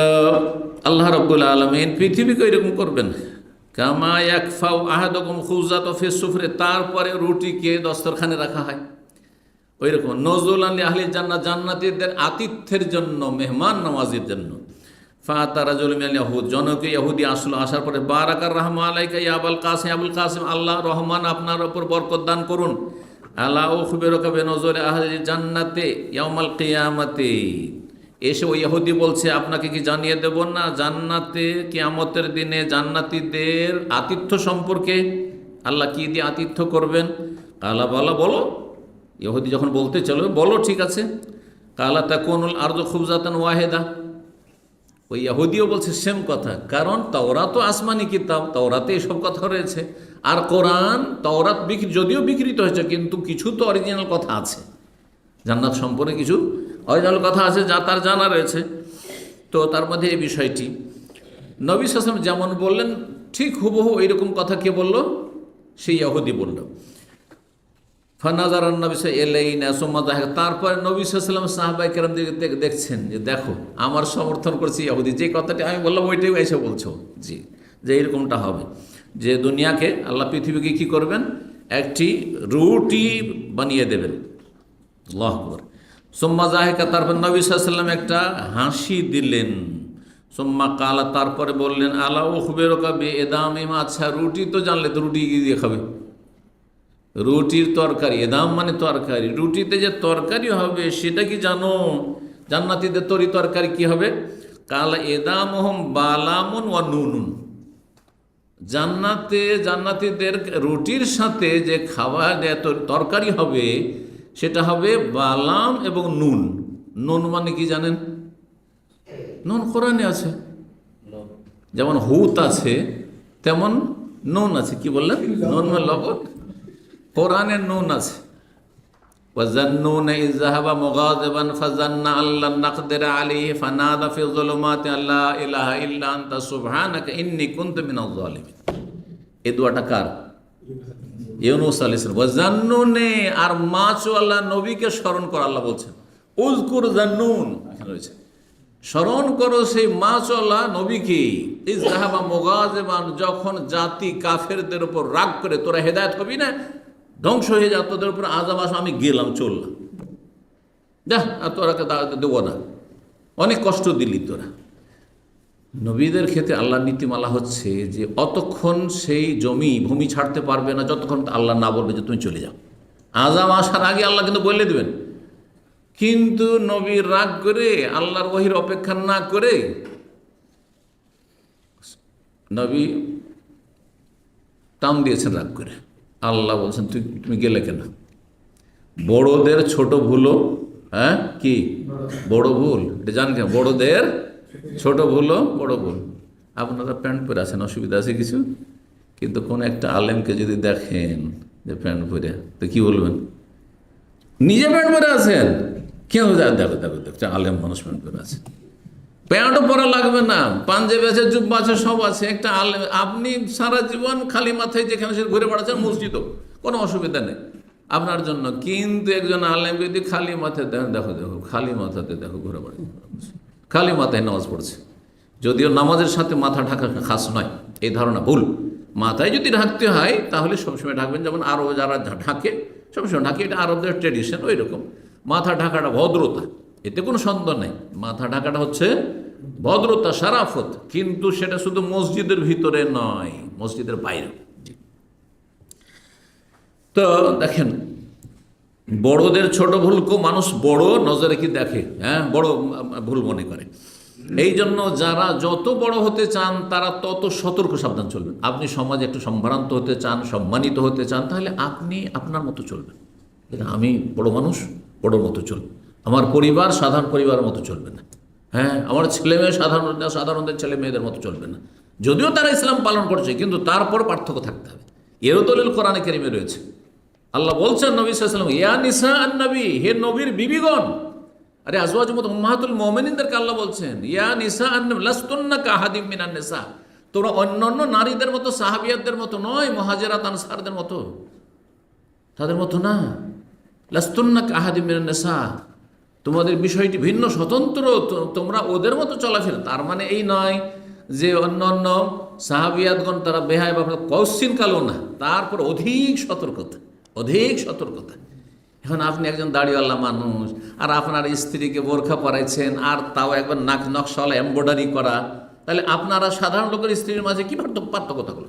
আল্লাহ রাব্বুল আলামিন পৃথিবীকে এরকম করবেন, কামা ইয়াকফাউ আহাদুকুম খুবজাতা ফিস সুফরে, তারপরে রুটিকে দস্তরখানে রাখা হয় ওই রকম। নজুলান লিআহলি জান্নাত, জান্নাতীদের আতিথ্যের জন্য, মেহমান নওয়াজির জন্য। ফাতা রাজুলুম মিনাল ইয়াহুদ, জনকে ইহুদি আসলো, আসার পরে বারাকার রাহমা আলাইকা ইয়া আবুল কাসিম, আবুল কাসিম, আল্লাহ রহমান আপনার উপর বরকত দান করুন। আলা উখবিরুকা বিনুজুলি আহলি জান্নাতি ইয়াউমাল কিয়ামাতি, এসে ওই ইহুদি বলছে, আপনাকে কি জানিয়ে দেব না জান্নাতে কিয়ামতের দিনে জান্নাতীদের আতিথ্য সম্পর্কে? আল্লাহ কি দিয়ে আতিথ্য করবেন? কালা বলা, বলো। ইহুদি যখন বলতে চলো, বলো, ঠিক আছে। কালা তাকুনুল আরদু খুবজাতান ওয়াহিদা, ওই ইহুদিও বলছে সেম কথা, কারণ তাওরাত আসমানি কিতাব, তাওরাতে এসব কথা রয়েছে। আর কোরআন, তাওরাত যদিও বিকৃত হয়েছে, কিন্তু কিছু তো অরিজিনাল কথা আছে, জান্নাত সম্পর্কে কিছু অরিজিনাল কথা আছে, যা তার জানা রয়েছে। তো তার মধ্যে এই বিষয়টি নবী সাল্লাল্লাহু আলাইহি ওয়াসাল্লাম যেমন বললেন, ঠিক হুবহু এইরকম কথা কে বলল? সেই ইহুদি বলল। ফানাজারান নবী এলাইনা সুম্মা যাহাক, তারপরে নবী সাল্লাল্লাহু আলাইহি ওয়াসাল্লাম সাহাবায়ে কেরামদেরকে দেখছেন যে দেখো, আমার সমর্থন করছে ইহুদি, যে কথাটি আমি বললাম ওইটাই এসে বলছো, জি, যে এরকমটা হবে, যে দুনিয়াকে আল্লাহ পৃথিবীকে কি করবেন? একটি রুটি বানিয়ে দেবেন। আল্লাহু আকবার। সুম্মা জাহিকা, তারপর নবী সাল্লাল্লাহু আলাইহি ওয়াসাল্লাম একটা হাসি দিলেন। সুম্মা কালা, তারপরে বললেন, আলা উখবিরুকা বিইদামি, আচ্ছা রুটি তো জানলে, তো রুটি কি দিয়ে খাবে? রুটির তরকারি, এদাম মানে তরকারি, রুটিতে যে তরকারি হবে সেটা কি জানো? জান্নাতীদের তরি তরকারি কি হবে? কালা এদামহম বালামুন ওয়া নুনুন। জান্নাতীদের রুটির সাথে যে খাবার তরকারি হবে সেটা হবে বালাম এবং নুন। নুন মানে কি জানেন? নুন কোরআনে আছে, যেমন হুত আছে তেমন নুন আছে। কি বললেন? নুন মানে লবণ। কোরআনে নুন আছে। وَظَنُّونَ إِذْ ذَهَبَ مُغَاضِبًا فَظَنَّ أَن لَّن نَّقْدِرَ عَلَيْهِ فَنَادَىٰ فِي الظُّلُمَاتِ أَن لَّا إِلَٰهَ إِلَّا أَنتَ سُبْحَانَكَ إِنِّي كُنتُ مِنَ الظَّالِمِينَ। এই দোয়াটা কার? ইউনূস আলাইহিস সালাম। ওয়াজান্নুনে, আর মাছওয়ালা নবীকে স্মরণ করো, আল্লাহ বলছেন উযকুর জান্নুন, এখানে রয়েছে স্মরণ করো সেই মাছওয়ালা নবীকে। ইয যাহাবা মুগাযিবান, যখন জাতি কাফেরদের উপর রাগ করে, তোরা হেদায়েত হবি না, ধ্বংস হয়ে যা, তোদের উপর আযাব আসা, আমি গেলাম, চললাম, দেখ আর তোরাকে দেবো না, অনেক কষ্ট দিলি তোরা। নবীদের ক্ষেত্রে আল্লাহর নীতিমালা হচ্ছে যে অতক্ষণ সেই ভূমি ছাড়তে পারবে না যতক্ষণ আল্লাহ না বলবে যে তুমি চলে যাও। আযাব আসার আগে আল্লাহ কিন্তু বলে দেবেন। কিন্তু নবীর রাগ করে, আল্লাহর ওহীর অপেক্ষা না করে নবী টান দিয়েছেন রাগ করে। আল্লাহ বলছেন তুমি গেলে কেন? বড়দের ছোট ভুলও কি বড় ভুল, এটা জান কেন? বড়দের ছোট ভুলও বড় ভুল। আপনারা প্যান্ট পরে আছেন, অসুবিধা আছে কিছু? কিন্তু কোন একটা আলেমকে যদি দেখেন যে প্যান্ট পরে, তো কি বলবেন? নিজে প্যান্ট পরে আছেন, কেউ দেখো দেখো দেখো আলেম মানুষ প্যান্ট পরে আছে। প্যান্টও পরা লাগবে না, পাঞ্জাবি আছে, জুব্বা আছে, সব আছে। একটা আলেম, আপনি সারা জীবন খালি মাথায় যেখানে সে ঘুরে বেড়াচ্ছেন, মসজিদও কোনো অসুবিধা নেই আপনার জন্য। কিন্তু একজন আলেম যদি খালি মাথায় দেখেন, দেখো দেখো খালি মাথাতে দেখো ঘুরে বেড়াচ্ছে, খালি মাথায় নামাজ পড়ছে, যদিও নামাজের সাথে মাথা ঢাকা খাস নয়, এই ধারণা ভুল। মাথায় যদি ঢাকতে হয় তাহলে সবসময় ঢাকবেন, যেমন আরব যারা ঢাকে সবসময় ঢাকে, এটা আরবদের ট্রেডিশন, ওই রকম। মাথা ঢাকাটা ভদ্রতা, এতে কোনো সন্দেহ নেই। মাথা ঢাকাটা হচ্ছে ভদ্রতা, শারাফত, কিন্তু সেটা শুধু মসজিদের ভিতরে নয়, মসজিদের বাইরে। তো দেখেন, বড়দের ছোট ভুলকেও মানুষ বড় নজরে কি দেখে, বড় ভুল মনে করে। এই জন্য যারা যত বড় হতে চান তারা তত সতর্ক সাবধান চলবেন। আপনি সমাজে একটু সম্ভ্রান্ত হতে চান, সম্মানিত হতে চান, তাহলে আপনি আপনার মতো চলবেন। আমি বড় মানুষ, বড় মতো চলবে। আমার পরিবার সাধারণ পরিবারের মতো চলবে না। আমার ছেলে মেয়ে সাধারণদের ছেলে মেয়েদের মতো চলবে না। যদিও তারা ইসলাম পালন করছে, কিন্তু তারপর পার্থক্য থাকতে হবে। এরও দলিল কোরআনে কারিমে রয়েছে। আল্লাহ বলছেন নবী সাল্লাল্লাহু আলাইহি ওয়াসাল্লাম, ইয়া নিসা আন-নবী, হে নবীর বিবিগণ। আরে আজওয়াজুম উম্মাহাতুল মুমিনিনদেরকে আল্লাহ বলছেন, ইয়া নিসা আন-নবী লাস্তুন্না কাহাদিম মিনান নিসা, তোমরা অন্যান্য নারীদের মতো, সাহাবিয়াতদের মতো নয়, মুহাজিরাত আনসারদের মতো, তাদের মতো না। লাস্তুন্না কাহাদিম মিনান নিসা, তোমাদের বিষয়টি ভিন্ন, স্বতন্ত্র, তোমরা ওদের মতো চলাফেরা। তার মানে এই নয় যে অন্যান্য সাহাবিয়াতগণ তারা বেহায় বা কৌশিন কালো না, তারপর অধিক সতর্কতা, অধিক সতর্কতা। এখন আপনি একজন দাড়িওয়ালা মানুষ, আর আপনার স্ত্রীকে বোরখা পরাইছেন, আর তাও একবার নকশাওয়ালা এমব্রয়ডারি করা, তাহলে আপনারা সাধারণ লোকের স্ত্রীর মাঝে কি পার্থক্য থাকলো?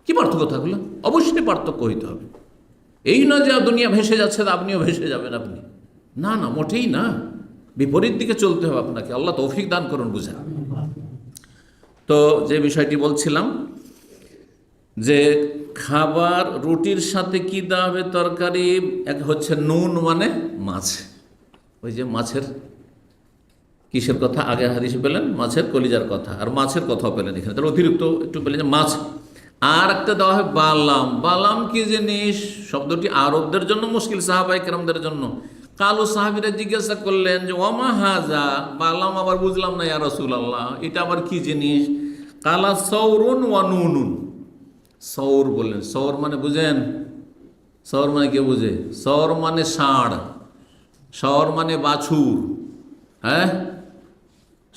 কি পার্থক্য থাকলো? অবশ্যই পার্থক্য হইতে হবে। এই নয় যে দুনিয়া ভেসে যাচ্ছে, আপনিও ভেসে যাবেন। আপনি না, মোটেই না, বিপরীত দিকে চলতে হবে আপনাকে। আল্লাহ তৌফিক দান করুন বুঝেন। তো যে বিষয়টি বলছিলাম, যে খাবার রুটির সাথে কি দেওয়া হবে তরকারি, এক হচ্ছে নুন মানে মাছ। ওই যে মাছের কিসের কথা আগে হাদিসে পেলেন? মাছের কলিজার কথা, আর মাছের কথাও পেলেন এখানে, তার অতিরিক্ত একটু পেলেন যে মাছ। আর একটা দেওয়া হয় বালাম। বালাম কি জিনিস? শব্দটি আরবদের জন্য মুশকিল, সাহাবায়ে কেরামদের জন্য। কালো সাহাবীরা জিজ্ঞাসা করলেন যে ওমা হাজা, বালাম আবার বুঝলাম না ইয়া রাসূলুল্লাহ, এটা আবার কি জিনিস? কালা সৌরুন ওয়া নুনুন। সৌর বললেন, সৌর মানে বুঝেন? সৌর মানে কে বুঝে? সৌর মানে ষাঁড়, সৌর মানে বাছুর,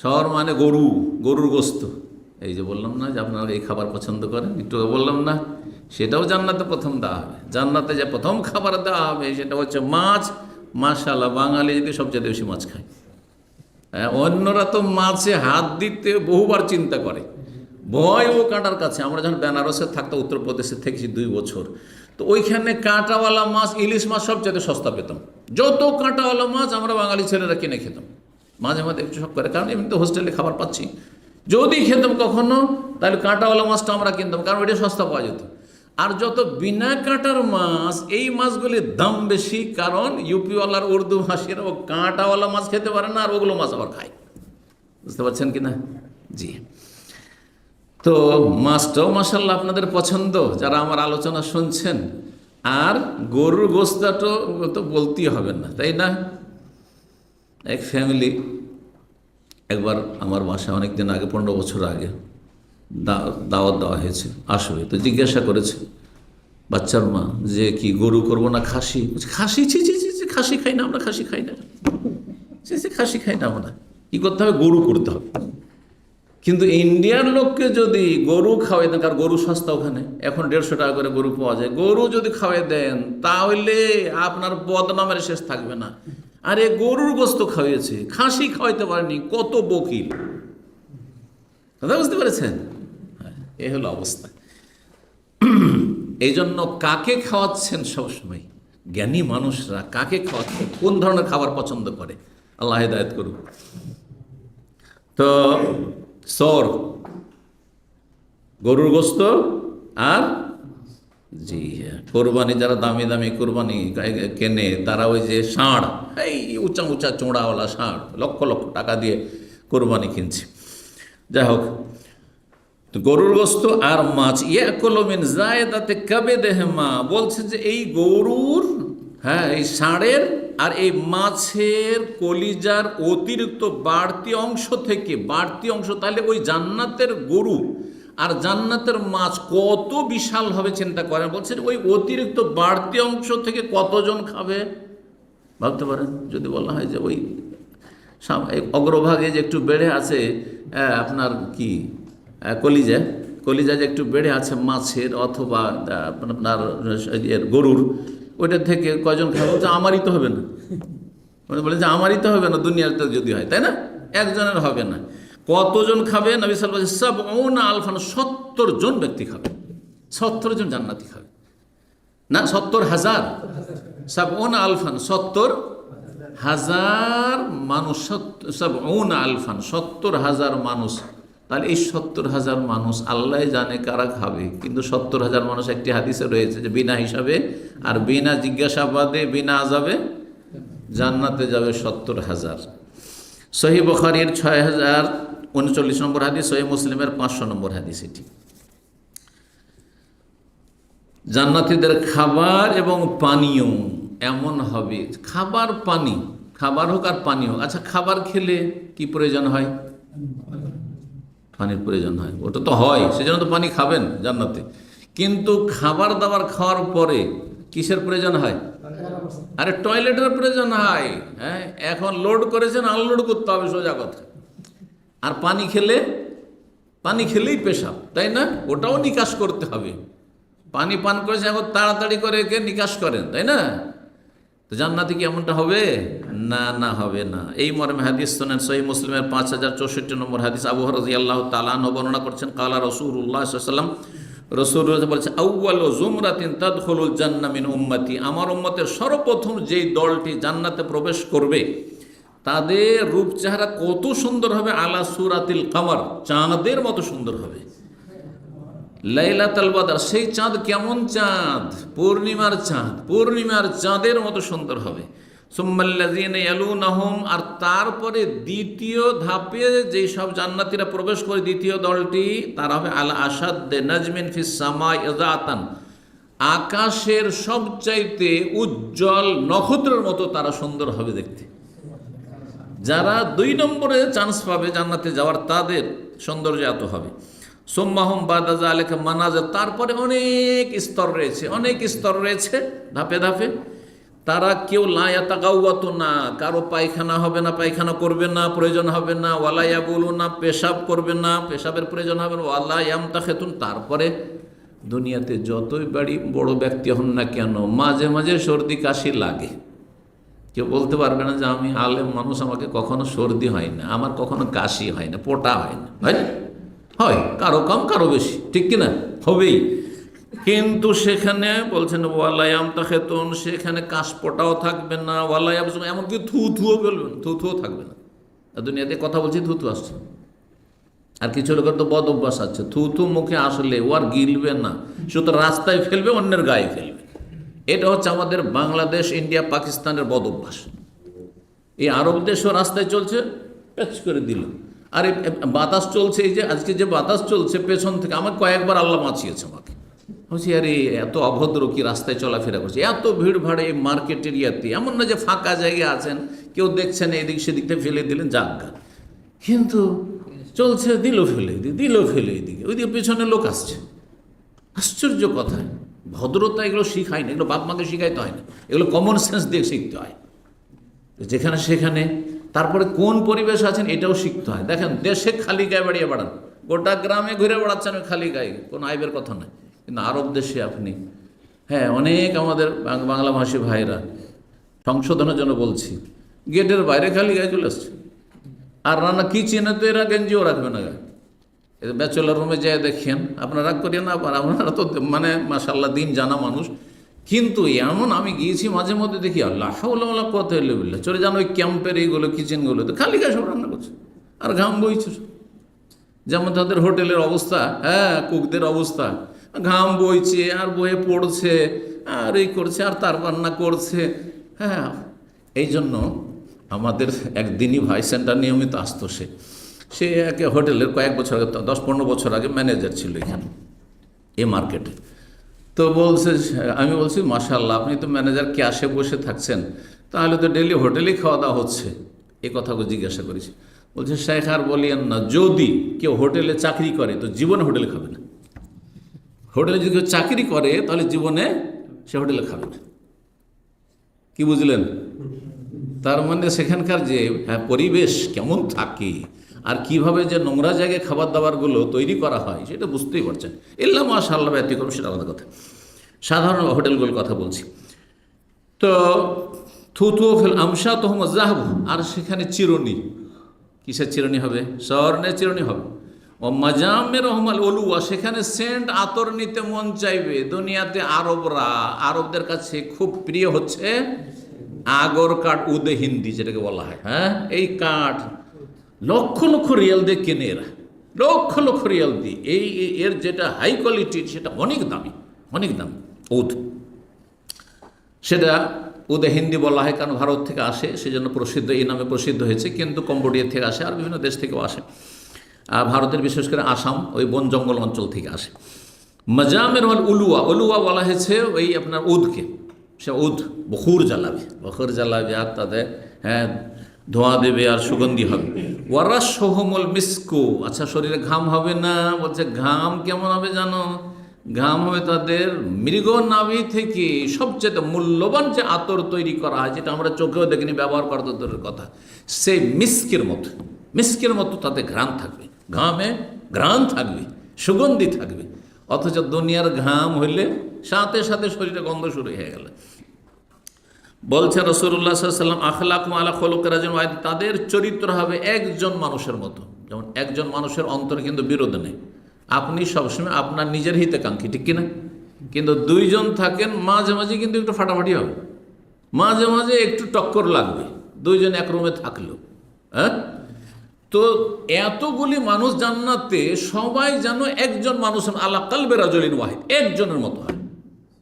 সৌর মানে গরুর গোস্ত, এই যে বললাম না যে আপনারা এই খাবার পছন্দ করেন, একটু বললাম না, সেটাও জান্নাতে প্রথম দেওয়া হবে। জান্নাতে যে প্রথম খাবার দেওয়া হবে সেটা হচ্ছে মাছ। মাশাআল্লাহ, বাঙালি যদি সবচেয়ে বেশি মাছ খায়। হ্যাঁ, অন্যরা তো মাছে হাত দিতে বহুবার চিন্তা করে, ভয় ও কাঁটার কাছে। আমরা যখন বেনারসে থাকতাম, উত্তরপ্রদেশে থেকেছি 2 বছর, তো ওইখানে কাঁটাওয়ালা মাছ, ইলিশ মাছ সবচেয়ে সস্তা পেতাম। যত কাঁটাওয়ালা মাছ আমরা বাঙালি ছেলেরা কিনে খেতাম। মাঝে মাঝে একটু সব করে, কারণ এমনি তো হোস্টেলে খাবার পাচ্ছি। যদি খেতাম কখনো, তাহলে কাঁটাওয়ালা মাছটা আমরা কিনতাম, কারণ ওইটা সস্তা পাওয়া যেত। আর যত বিনা কাঁটার মাছ, এই মাছগুলির দাম বেশি, কারণ ইউপিওয়ালার উর্দু ভাষীরা ও কাঁটাওয়ালা মাছ খেতে পারে না, আর ওগুলো মাছ আবার খায়। বুঝতে পারছেন কি না? জি। তো মাছটাও মাশাআল্লাহ আপনাদের পছন্দ যারা আমার আলোচনা শুনছেন। আর গরুর গোশতটা তো বলতেই হবে না, তাই না? এক ফ্যামিলি একবার আমার বাসায় অনেক দিন আগে, 15 বছর আগে দাওয়াত দেওয়া হয়েছে, আসবে। তো জিজ্ঞাসা করেছে বাচ্চার মা যে কি গরু করবো না খাসি? খাসি, ছি ছি ছি ছি, খাসি খাই না আমরা, খাসি খাই না, খাসি খাই না আমরা। কি করতে হবে? গরু করতে হবে। কিন্তু ইন্ডিয়ার লোককে যদি গরু খাওয়াই দেন, কারণ গরু সস্তা ওখানে, এখন 150 টাকা করে গরু পাওয়া যায়, গরু যদি খাওয়াই দেন তাহলে আপনার বদনামের শেষ থাকবে না। আরে গরুর গোশত খাওয়াইছে, খাসি খাওয়াইতে পারেনি, কত বকিল। কথা বুঝতে পেরেছেন? এ হলো অবস্থা। এই জন্য কাকে খাওয়াচ্ছেন সবসময়, জ্ঞানী মানুষরা কাকে খাওয়াচ্ছেন, কোন ধরনের খাবার পছন্দ করে, আল্লাহ হেদায়েত করুন। তো সর, গরুর গোশত, আর জি হ্যাঁ, কোরবানি যারা দামি দামি কোরবানি কেনে তারা ওই যে ষাঁড়, এই উঁচা উঁচা চোঁড়াওয়ালা ষাঁড়, লক্ষ লক্ষ টাকা দিয়ে কোরবানি কিনছে। যাই হোক, গরুর গোশত আর মাছ, ইয়াকুলু মিন যায়দাতি কাবিদিহিমা, বলছে যে এই গরুর, হ্যাঁ এই ষাঁড়ের আর এই মাছের কলিজার অতিরিক্ত বাড়তি অংশ থেকে, বাড়তি অংশ, তাহলে ওই জান্নাতের গরু আর জান্নাতের মাছ কত বিশাল হবে চিন্তা করেন। বলছেন ওই অতিরিক্ত বাড়তি অংশ থেকে কতজন খাবে ভাবতে পারেন। যদি বলা হয় যে ওই অগ্রভাগে যে একটু বেড়ে আছে আপনার কি কলিজা যে একটু বেড়ে আছে মাছের অথবা আপনার গরুর, ওইটা থেকে কয়জন খাবে? বলছে আমারই তো হবে না। বলে যে আমারই তো হবে না দুনিয়াতে যদি হয়, তাই না? একজনের হবে না। কতজন খাবে? নবী সাল্লাল্লাহু আলাইহি ওয়াসাল্লাম 70,000, 70 জন ব্যক্তি খাবে, 70 জন জান্নাতি খাবে না, 70,000, 70,000, 70,000 মানুষ, 70,000, 70,000 মানুষ। তাহলে এই 70,000 মানুষ আল্লাহ জানে কারা খাবে, কিন্তু 70,000 মানুষ, একটি হাদিসে রয়েছে যে বিনা হিসাবে আর বিনা জিজ্ঞাসাবাদে বিনা আযাবে জান্নাতে যাবে 70,000। সহিহ বুখারীর 6039 নম্বর হাদিস, সহিহ মুসলিমের 500 নম্বর হাদিস। এটি জান্নাতীদের খাবার এবং পানীয় এমন হবে, খাবার পানি, খাবার হোক আর পানি হোক। আচ্ছা, খাবার খেলে কি প্রয়োজন হয়? পানির প্রয়োজন হয়, ওটা তো হয়, সেজন্য তো পানি খাবেন জান্নাতে। কিন্তু খাবার দাবার খাওয়ার পরে কিসের প্রয়োজন হয়? আরে টয়লেটের প্রয়োজন হয়। হ্যাঁ, এখন লোড করেছেন, আনলোড করতে হবে, সোজা কথা। আর পানি খেলেই পেশাব, তাই না? ওটাও নিকাশ করতে হবে। পানি পান করেছে, এখন তাড়াতাড়ি করে একে নিকাশ করেন, তাই না? তো জান্নাতে কি এমনটা হবে? না, না হবে না। এই মর্মে হাদিস শোনেন, সহিহ মুসলিমের 5064 নম্বর হাদিস। আবু হুরায়রা রাদিয়াল্লাহু তাআলা আনহু বর্ণনা করছেন, কালা রাসূলুল্লাহ সাল্লাল্লাহু আলাইহি ওয়াসাল্লাম, রাসূলুল্লাহ বলেছেন, আউয়ালু জুমরাতিন তাদখুলুল জান্নাহ মিন উম্মতি, আমার উম্মতের সর্বপ্রথম যেই দলটি জান্নাতে প্রবেশ করবে তাদের রূপ চেহারা কত সুন্দর হবে, আলা সুরাতিল কামার, চাঁদের মতো সুন্দর হবে। লাইলাতুল বদর, সেই চাঁদ কেমন চাঁদ? পূর্ণিমার চাঁদ, পূর্ণিমার চাঁদের মতো সুন্দর হবে। সুম্মাল্লাযীনা ইয়ালুনাহুম, আর তারপরে দ্বিতীয় ধাপে যেই সব জান্নাতীরা প্রবেশ করে, দ্বিতীয় দলটি তারা হবে আলা আশাদ্দে নাজমিন ফিস সামাই ইযাতান, আকাশের সবচাইতে উজ্জ্বল নক্ষত্রের মতো তারা সুন্দর হবে দেখতে। যারা 2 নম্বরে চান্স পাবে জান্নাতে যাওয়ার, তাদের সৌন্দর্য এত হবে। সুম্মাহুম বাদা যালিকা মানাজিল, তারপরে অনেক স্তর রয়েছে, অনেক স্তর রয়েছে ধাপে ধাপে। তারা কেউ লা ইয়াতাগাওয়াতু না, কারো পায়খানা হবে না, পায়খানা করবে না, প্রয়োজন হবে না, ওয়ালা ইয়াবুলুনা, পেশাব করবে না, পেশাবের প্রয়োজন হবে না, ওয়ালা ইয়ামতাখিতুন, তারপরে দুনিয়াতে যতই বড় ব্যক্তি হন না কেন মাঝে মাঝে সর্দি কাশি লাগে। কেউ বলতে পারবে না যে আমি আলেম মানুষ, আমাকে কখনো সর্দি হয় না, আমার কখনো কাশি হয় না, পোটা হয় না। হয় কারো কম কারো বেশি, ঠিক কিনা? হবেই। কিন্তু সেখানে বলছেন ওয়ালায়াম তাখেতুন, সেখানে কাশপোটাও থাকবে না, ওয়ালায়াম, এমনকি থুথুও বলবেন, থুথুও থাকবে না। দুনিয়াতে কথা বলছি থুথু আসছে। আর কিছু লোকের তো বদ অভ্যাস আছে, থুথু মুখে আসলে ও আর গিলবে না, শুধু রাস্তায় ফেলবে, অন্যের গায়ে ফেলবে। এটা হচ্ছে আমাদের বাংলাদেশ, ইন্ডিয়া, পাকিস্তানের বদ অভ্যাস। এই আরব দেশও রাস্তায় চলছে, প্যাচ করে দিল। আর এই বাতাস চলছে, এই যে আজকে যে বাতাস চলছে পেছন থেকে, আমার কয়েকবার আল্লাহ বাঁচিয়েছে আমাকে। বলছি আরে এত অভদ্র কি রাস্তায় চলাফেরা করছে, এত ভিড় ভাড় এই মার্কেট এরিয়াতে, এমন না যে ফাঁকা জায়গায় আছেন, কেউ দেখছেন এদিক সেদিকটা ফেলে দিলেন জাগা, কিন্তু চলছে, দিল ফেলে এদিকে, ওইদিকে পেছনে লোক আসছে। আশ্চর্য কথা, ভদ্রতা এগুলো শিখায় না, এগুলো বাপ মাকে শিখাইতে হয় না, এগুলো কমন সেন্স দিয়ে শিখতে হয় যেখানে সেখানে। তারপরে কোন পরিবেশ আছেন এটাও শিখতে হয়। দেখেন দেশে খালি গায়ে বাড়িয়ে বেড়ান, গোটা গ্রামে ঘুরে বেড়াচ্ছেন খালি গায়ে, কোনো আইবের কথা নয়। কিন্তু আরব দেশে আপনি, হ্যাঁ, অনেক আমাদের বাংলাভাষী ভাইরা, সংশোধনের জন্য বলছি, গেটের বাইরে খালি গায়ে চলে আসছে। আর রান্না কিচেনে তো এরা গেঞ্জিও রাখবে না গায়ে। ব্যাচেলার রুমে যেয়ে দেখেন, আপনারা রাগ করিয়ে না, আপনারা তো মানে মাশাআল্লাহ দিন জানা মানুষ। কিন্তু এমন আমি গিয়েছি মাঝে মধ্যে দেখি আল্লাহ হাওলা কত এলেবিল্লা, চলে যান ওই ক্যাম্পের এইগুলো কিচেনগুলো তো খালি গায়ে সব রান্না করছে আর ঘাম বইছে। যেমন তাদের হোটেলের অবস্থা, হ্যাঁ, কুকদের অবস্থা, ঘাম বইছে আর বয়ে পড়ছে আর এই করছে আর তার রান্না করছে। হ্যাঁ, এই জন্য আমাদের একদিনই ভাই সেন্টার নিয়মিত আসতো। সে একে হোটেলের কয়েক বছর আগে, 10-15 বছর আগে ম্যানেজার ছিল এখানে এই মার্কেটে। তো বলছে, আমি বলছি মাশাআল্লাহ আপনি তো ম্যানেজার, ক্যাশে বসে থাকছেন, তাহলে তো ডেলি হোটেলেই খাওয়া দাওয়া হচ্ছে। এই কথাগুলো জিজ্ঞাসা করেছি। বলছে শেখ আর বলিয়েন না, যদি কেউ হোটেলে চাকরি করে তো জীবনে হোটেলে খাবে না। হোটেলে যদি কেউ চাকরি করে তাহলে জীবনে সে হোটেলে খাবে না। কি বুঝলেন? তার মানে সেখানকার যে পরিবেশ কেমন থাকে আর কিভাবে যে নোংরা জায়গায় খাবার দাবারগুলো তৈরি করা হয় সেটা বুঝতেই পারছেন। ইল্লা মাশাআল্লাহ ব্যতিক্রম, সেটা আলাদা কথা, সাধারণ হোটেলগুলোর কথা বলছি। তো থুতু ফেল আমসা তহম জাহাব, আর সেখানে চিরুনি, কিসের চিরুনি হবে? স্বর্ণের চিরুনি হবে। ও মাজামের রহমাল অলুয়া, সেখানে সেন্ট আতর নিতে মন চাইবে। দুনিয়াতে আরবদের কাছে খুব প্রিয় হচ্ছে আগর কাঠ, উদে হিন্দি যেটাকে বলা হয়। হ্যাঁ, এই কাঠ লক্ষ লক্ষ রিয়াল দিয়ে কেনে এরা, লক্ষ লক্ষ রিয়াল দিয়ে। এর যেটা হাই কোয়ালিটির সেটা অনেক দামি, অনেক দামি উদ। সেটা উদে হিন্দি বলা হয় কারণ ভারত থেকে আসে, সেজন্য প্রসিদ্ধ, এই নামে প্রসিদ্ধ হয়েছে। কিন্তু কম্বোডিয়া থেকে আসে আর বিভিন্ন দেশ থেকেও আসে। আর ভারতের বিশেষ করে আসাম, ওই বন জঙ্গল অঞ্চল থেকে আসে। মাজামের উলুয়া বলা হয়েছে ওই আপনার উদকে। সে উদ বখুর জ্বালাবে আর তাদের, হ্যাঁ, ধোঁয়া দেবে আর সুগন্ধি হবে। ওয়ারাস সোহমল মিসকু, আচ্ছা শরীরে ঘাম হবে না। বলছে ঘাম কেমন হবে জানো? ঘাম হবে তাদের মৃগ নাভি থেকে সবচেয়ে মূল্যবান যে আতর তৈরি করা হয়, যেটা আমরা চোখেও দেখিনি, ব্যবহার করা দূরের কথা, সেই মিস্কের মতো তাতে ঘ্রাণ থাকবে, ঘামে ঘ্রাণ থাকবে, সুগন্ধি থাকবে। অথচ দুনিয়ার ঘাম হইলে সাথে সাথে শরীরে গন্ধ শুরু হয়ে গেল। বলছে রাসূলুল্লাহ সাল্লাল্লাহু আলাইহি ওয়াসাল্লাম আখলাকুম আলা খুলুকি রাজুলিন ওয়াহিদ, তাদের চরিত্র হবে একজন মানুষের মতো। যেমন একজন মানুষের অন্তরে কিন্তু বিরোধ নেই, আপনি সবসময় আপনার নিজের হিতাকাঙ্ক্ষী, ঠিক কিনা? কিন্তু দুইজন থাকেন, মাঝে মাঝে কিন্তু একটু ফাটাফাটি হবে, মাঝে মাঝে একটু টক্কর লাগবে, দুইজন এক রুমে থাকলেও। হ্যাঁ, তো এতগুলি মানুষ জান্নাতে সবাই যেন একজন মানুষ আলা কালবে রাজুলিন ওয়াহিদ, একজনের মতো হয়।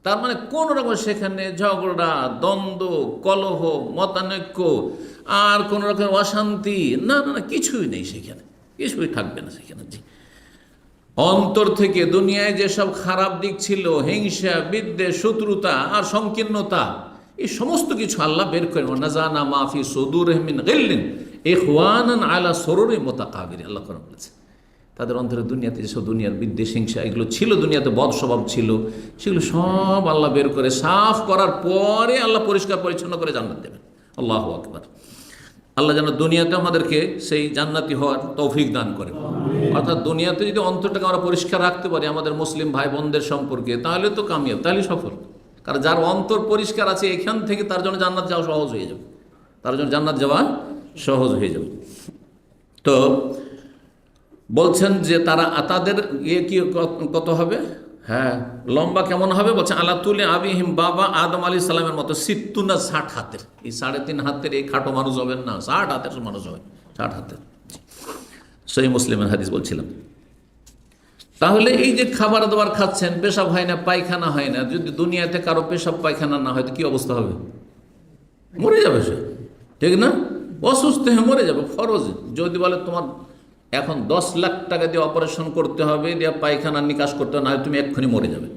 তার মানে কোন রকম সেখানে ঝগড়া, দ্বন্দ্ব, কলহ, মতানৈক্য আর কোন রকম অশান্তি না, কিছুই নেই সেখানে, কিছুই থাকবে না সেখানে। জি, অন্তর থেকে দুনিয়ায় যেসব খারাপ দিক ছিল, হিংসা, বিদ্বেষ, শত্রুতা আর সংকীর্ণতা, এই সমস্ত কিছু আল্লাহ বের করে নাজানা মাফি সুদুরিহিম মিন গিল্লিন ইখওয়ানান আলা সুরুরি মুতাকাবিরিন, আল্লাহ কোরআনে বলেছে। তাদের অন্তরে দুনিয়াতে যেসব দুনিয়ার বিদ্বেষ হিংসা এগুলো ছিল, দুনিয়াতে বদ স্বভাব ছিল, সেগুলো সব আল্লাহ বের করে সাফ করার পরে আল্লাহ পরিষ্কার পরিচ্ছন্ন করে জান্নাত দেবেন। আল্লাহু আকবার। আল্লাহ যেন দুনিয়াতে আমাদেরকে সেই জান্নাতি হওয়ার তৌফিক দান করেন। অর্থাৎ দুনিয়াতে যদি অন্তরটাকে আমরা পরিষ্কার রাখতে পারি আমাদের মুসলিম ভাই বোনদের সম্পর্কে, তাহলে তো কামিয়াব, তাহলে সফল। কারণ যার অন্তর পরিষ্কার আছে এখান থেকে তার জন্য জান্নাত যাওয়া সহজ হয়ে যাবে, তার জন্য জান্নাত যাওয়া সহজ হয়ে যাবে। তো বলছেন যে তাদের কি কত হবে, হ্যাঁ লম্বা কেমন হবে, বলছেন আল্লাহ তুলে আবিহিম বাবা আদম আলী সালামের মতো 60 হাতের। এই 3.5 হাতের এই খাটো মানুষ হবেন না, 60 হাতের মানুষ হবে, 60 হাতের। সহিহ মুসলিমের হাদিস বলছিলাম। তাহলে এই যে খাবার দাবার খাচ্ছেন, পেশাব হয় না, পায়খানা হয় না, যদি দুনিয়াতে কারো পেশাব পায়খানা না হয় তো কি অবস্থা হবে? মরে যাবে সে, ঠিক না? অসুস্থ হয়ে মরে যাবে ফরজ। যদি বলে তোমার এখন 10 লাখ টাকা দিয়ে অপারেশন করতে হবে, দিয়ে পায়খানা নিকাশ করতে হবে, না তুমি এক্ষুনি মরে যাবে,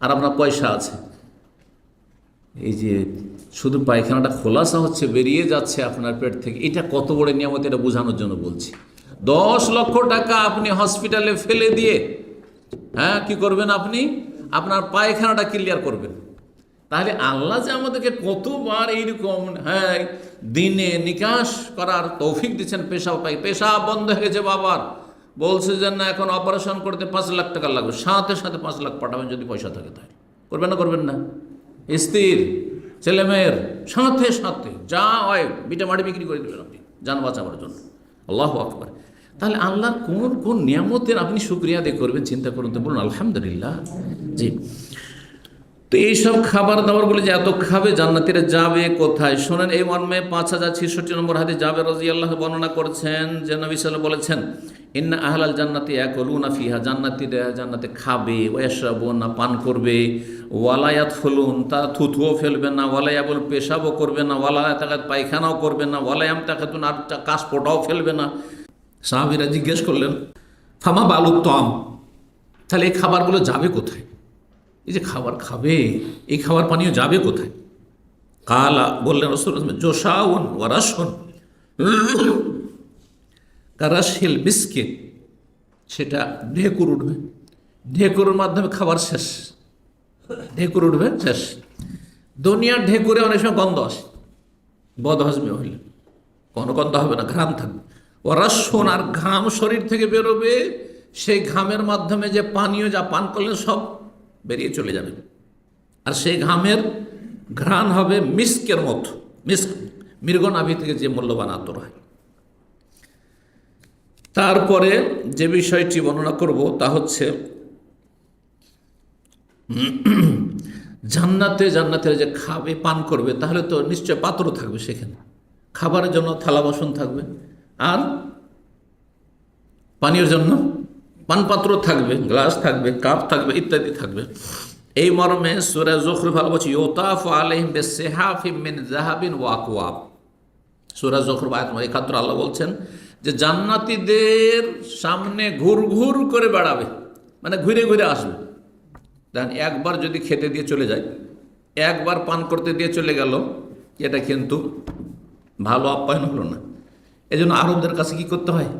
আর আপনার পয়সা আছে, এই যে শুধু পায়খানাটা খোলাসা হচ্ছে, বেরিয়ে যাচ্ছে আপনার পেট থেকে, এটা কত বড় নিয়ামত, এটা বোঝানোর জন্য বলছি। 10 লক্ষ টাকা আপনি হসপিটালে ফেলে দিয়ে হ্যাঁ কি করবেন, আপনি আপনার পায়খানাটা ক্লিয়ার করবেন। তাহলে আল্লাহ যে আমাদেরকে কতবার এইরকম হ্যাঁ দিনে নিকাশ করার তৌফিক দিচ্ছেন। পেশাব বন্ধ হয়ে গেছে বাবার, বলছে যে না এখন অপারেশন করতে 5 লাখ টাকা লাগবে, সাথে সাথে 5 লাখ পাঠাবেন যদি পয়সা থাকে, তাই করবেন না? করবেন না? স্ত্রীর ছেলেমেয়ের সাথে সাথে যা হয় বিটা মাটি বিক্রি করে দেবেন আপনি জান বাঁচাবার জন্য। আল্লাহু আকবার। তাহলে আল্লাহর কোন কোন নিয়ামতের আপনি শুকরিয়া আদায় করবেন, চিন্তা করুন তো, বলুন আলহামদুলিল্লাহ। জি, তো এইসব খাবার দাবারগুলো যে এত খাবে, জান্নাতীরা যাবে কোথায়? শোনেন এই মর্মে 5066 নম্বর হাদিস জাবের রাদিয়াল্লাহু বর্ণনা করছেন যে নবী সাল্লাল্লাহু আলাইহি ওয়াসাল্লাম বলেছেন, ইন্না আহলাল জান্নাতি ইয়াকুলুনা ফিহা, জান্নাতীরা জান্নাতে খাবে, ওয়া ইয়াশরাবুনা, পান করবে, ওয়ালা ইয়াদখুলুন, তা থুথুও ফেলবে না, ওয়ালা ইয়াবুল, পেশাবও করবে না, ওয়ালা ইয়াতাকাত, পায়খানাও করবে না, ওয়ালা ইয়ামতাকাতুন, আর কাশপোটাও ফেলবে না। সাহাবীরা জিজ্ঞেস করলেন ফামা বালুত তাম, তাহলে এই খাবারগুলো যাবে কোথায়? এই যে খাবার খাবে, এই খাবার পানীয় যাবে কোথায়? কালা, বললেন রাসূলুল্লাহ, জোশাউন ওয়ারাশুন, কারাশিল বিস্কিট, সেটা ঢেকুর উঠবে, ঢেকুরের মাধ্যমে খাবার শেষ, ঢেকুর উঠবে শেষ। দুনিয়ার ঢেকুরে অনেক সময় গন্ধ আসে, বদহজমি হইলে কোনো গন্ধ হবে না, ঘ্রাম থাকবে। ওয়ারাশুন, আর ঘাম শরীর থেকে বেরোবে, সেই ঘামের মাধ্যমে যে পানীয় যা পান করলেন সব বেরিয়ে চলে যাবে, আর সেই ঘামের ঘ্রাণ হবে মিস্কের মতো, মিস্ক মৃগনাভি থেকে যে মূল্যবান আতর হয়। তারপরে যে বিষয়টি বর্ণনা করব তা হচ্ছে জান্নাতের যে খাবে পান করবে, তাহলে তো নিশ্চয় পাত্র থাকবে সেখানে, খাবারের জন্য থালা বাসন থাকবে, আর পানীয়ের জন্য পানপাত্র থাকবে, গ্লাস থাকবে, কাপ থাকবে, ইত্যাদি থাকবে। এই মর্মে সূরা যুখরুফ বলছে ইউতাফু আলাইহিম বিসিহাফিম মিন যাহাবিন ওয়া আকওয়াব। সূরা যুখরুফ আয়াত 71 আল্লাহ বলছেন যে জান্নাতীদের সামনে ঘুর ঘুর করে বেড়াবে, মানে ঘুরে ঘুরে আসবে। দেখেন, একবার যদি খেতে দিয়ে চলে যায়, একবার পান করতে দিয়ে চলে গেল, এটা কিন্তু ভালো আপ্যায়ন হলো না। এই জন্য আরবদের কাছে কি করতে হয়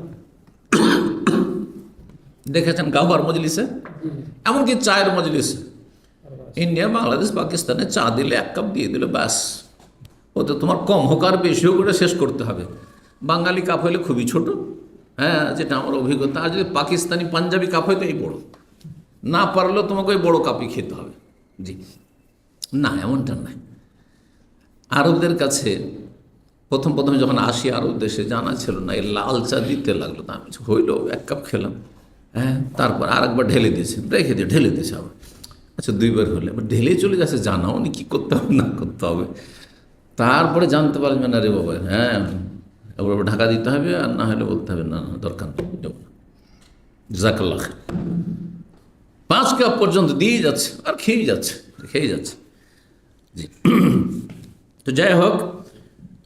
দেখেছেন, গাওয়ার মজলিসে, এমনকি চায়ের মজলিসে, ইন্ডিয়া, বাংলাদেশ, পাকিস্তানে চা দিলে 1 কাপ দিয়ে দিলে ব্যাস, ওতে তোমার কম হোক আর বেশি হোক ওটা শেষ করতে হবে। বাঙালি কাপ হইলে খুবই ছোট, হ্যাঁ, যেটা আমার অভিজ্ঞতা। আর যদি পাকিস্তানি পাঞ্জাবি কাপ হয় তো এই বড়, না পারলেও তোমাকে ওই বড় কাপই খেতে হবে। জি না, এমনটা নয়। আরবদের কাছে প্রথম যখন আসি আরব দেশে, জানা ছিল না, এই লাল চা দিতে লাগলো, তা আমি হইলো 1 কাপ খেলাম, হ্যাঁ, তারপর আরেকবার ঢেলে দিয়েছে, রেখে দিয়ে ঢেলে দিয়েছে আবার, আচ্ছা 2বার হলে আবার ঢেলে চলে যাচ্ছে, জানাও নি কী করতে হবে না করতে হবে। তারপরে জানতে পারবেন, আরে বাবা হ্যাঁ এবার ঢাকা দিতে হবে, আর না হলে বলতে হবে না দরকার নেই, জাজাকাল্লাহ। 5 কাপ পর্যন্ত দিয়ে যাচ্ছে আর খেয়ে যাচ্ছে। জি, তো যাই হোক,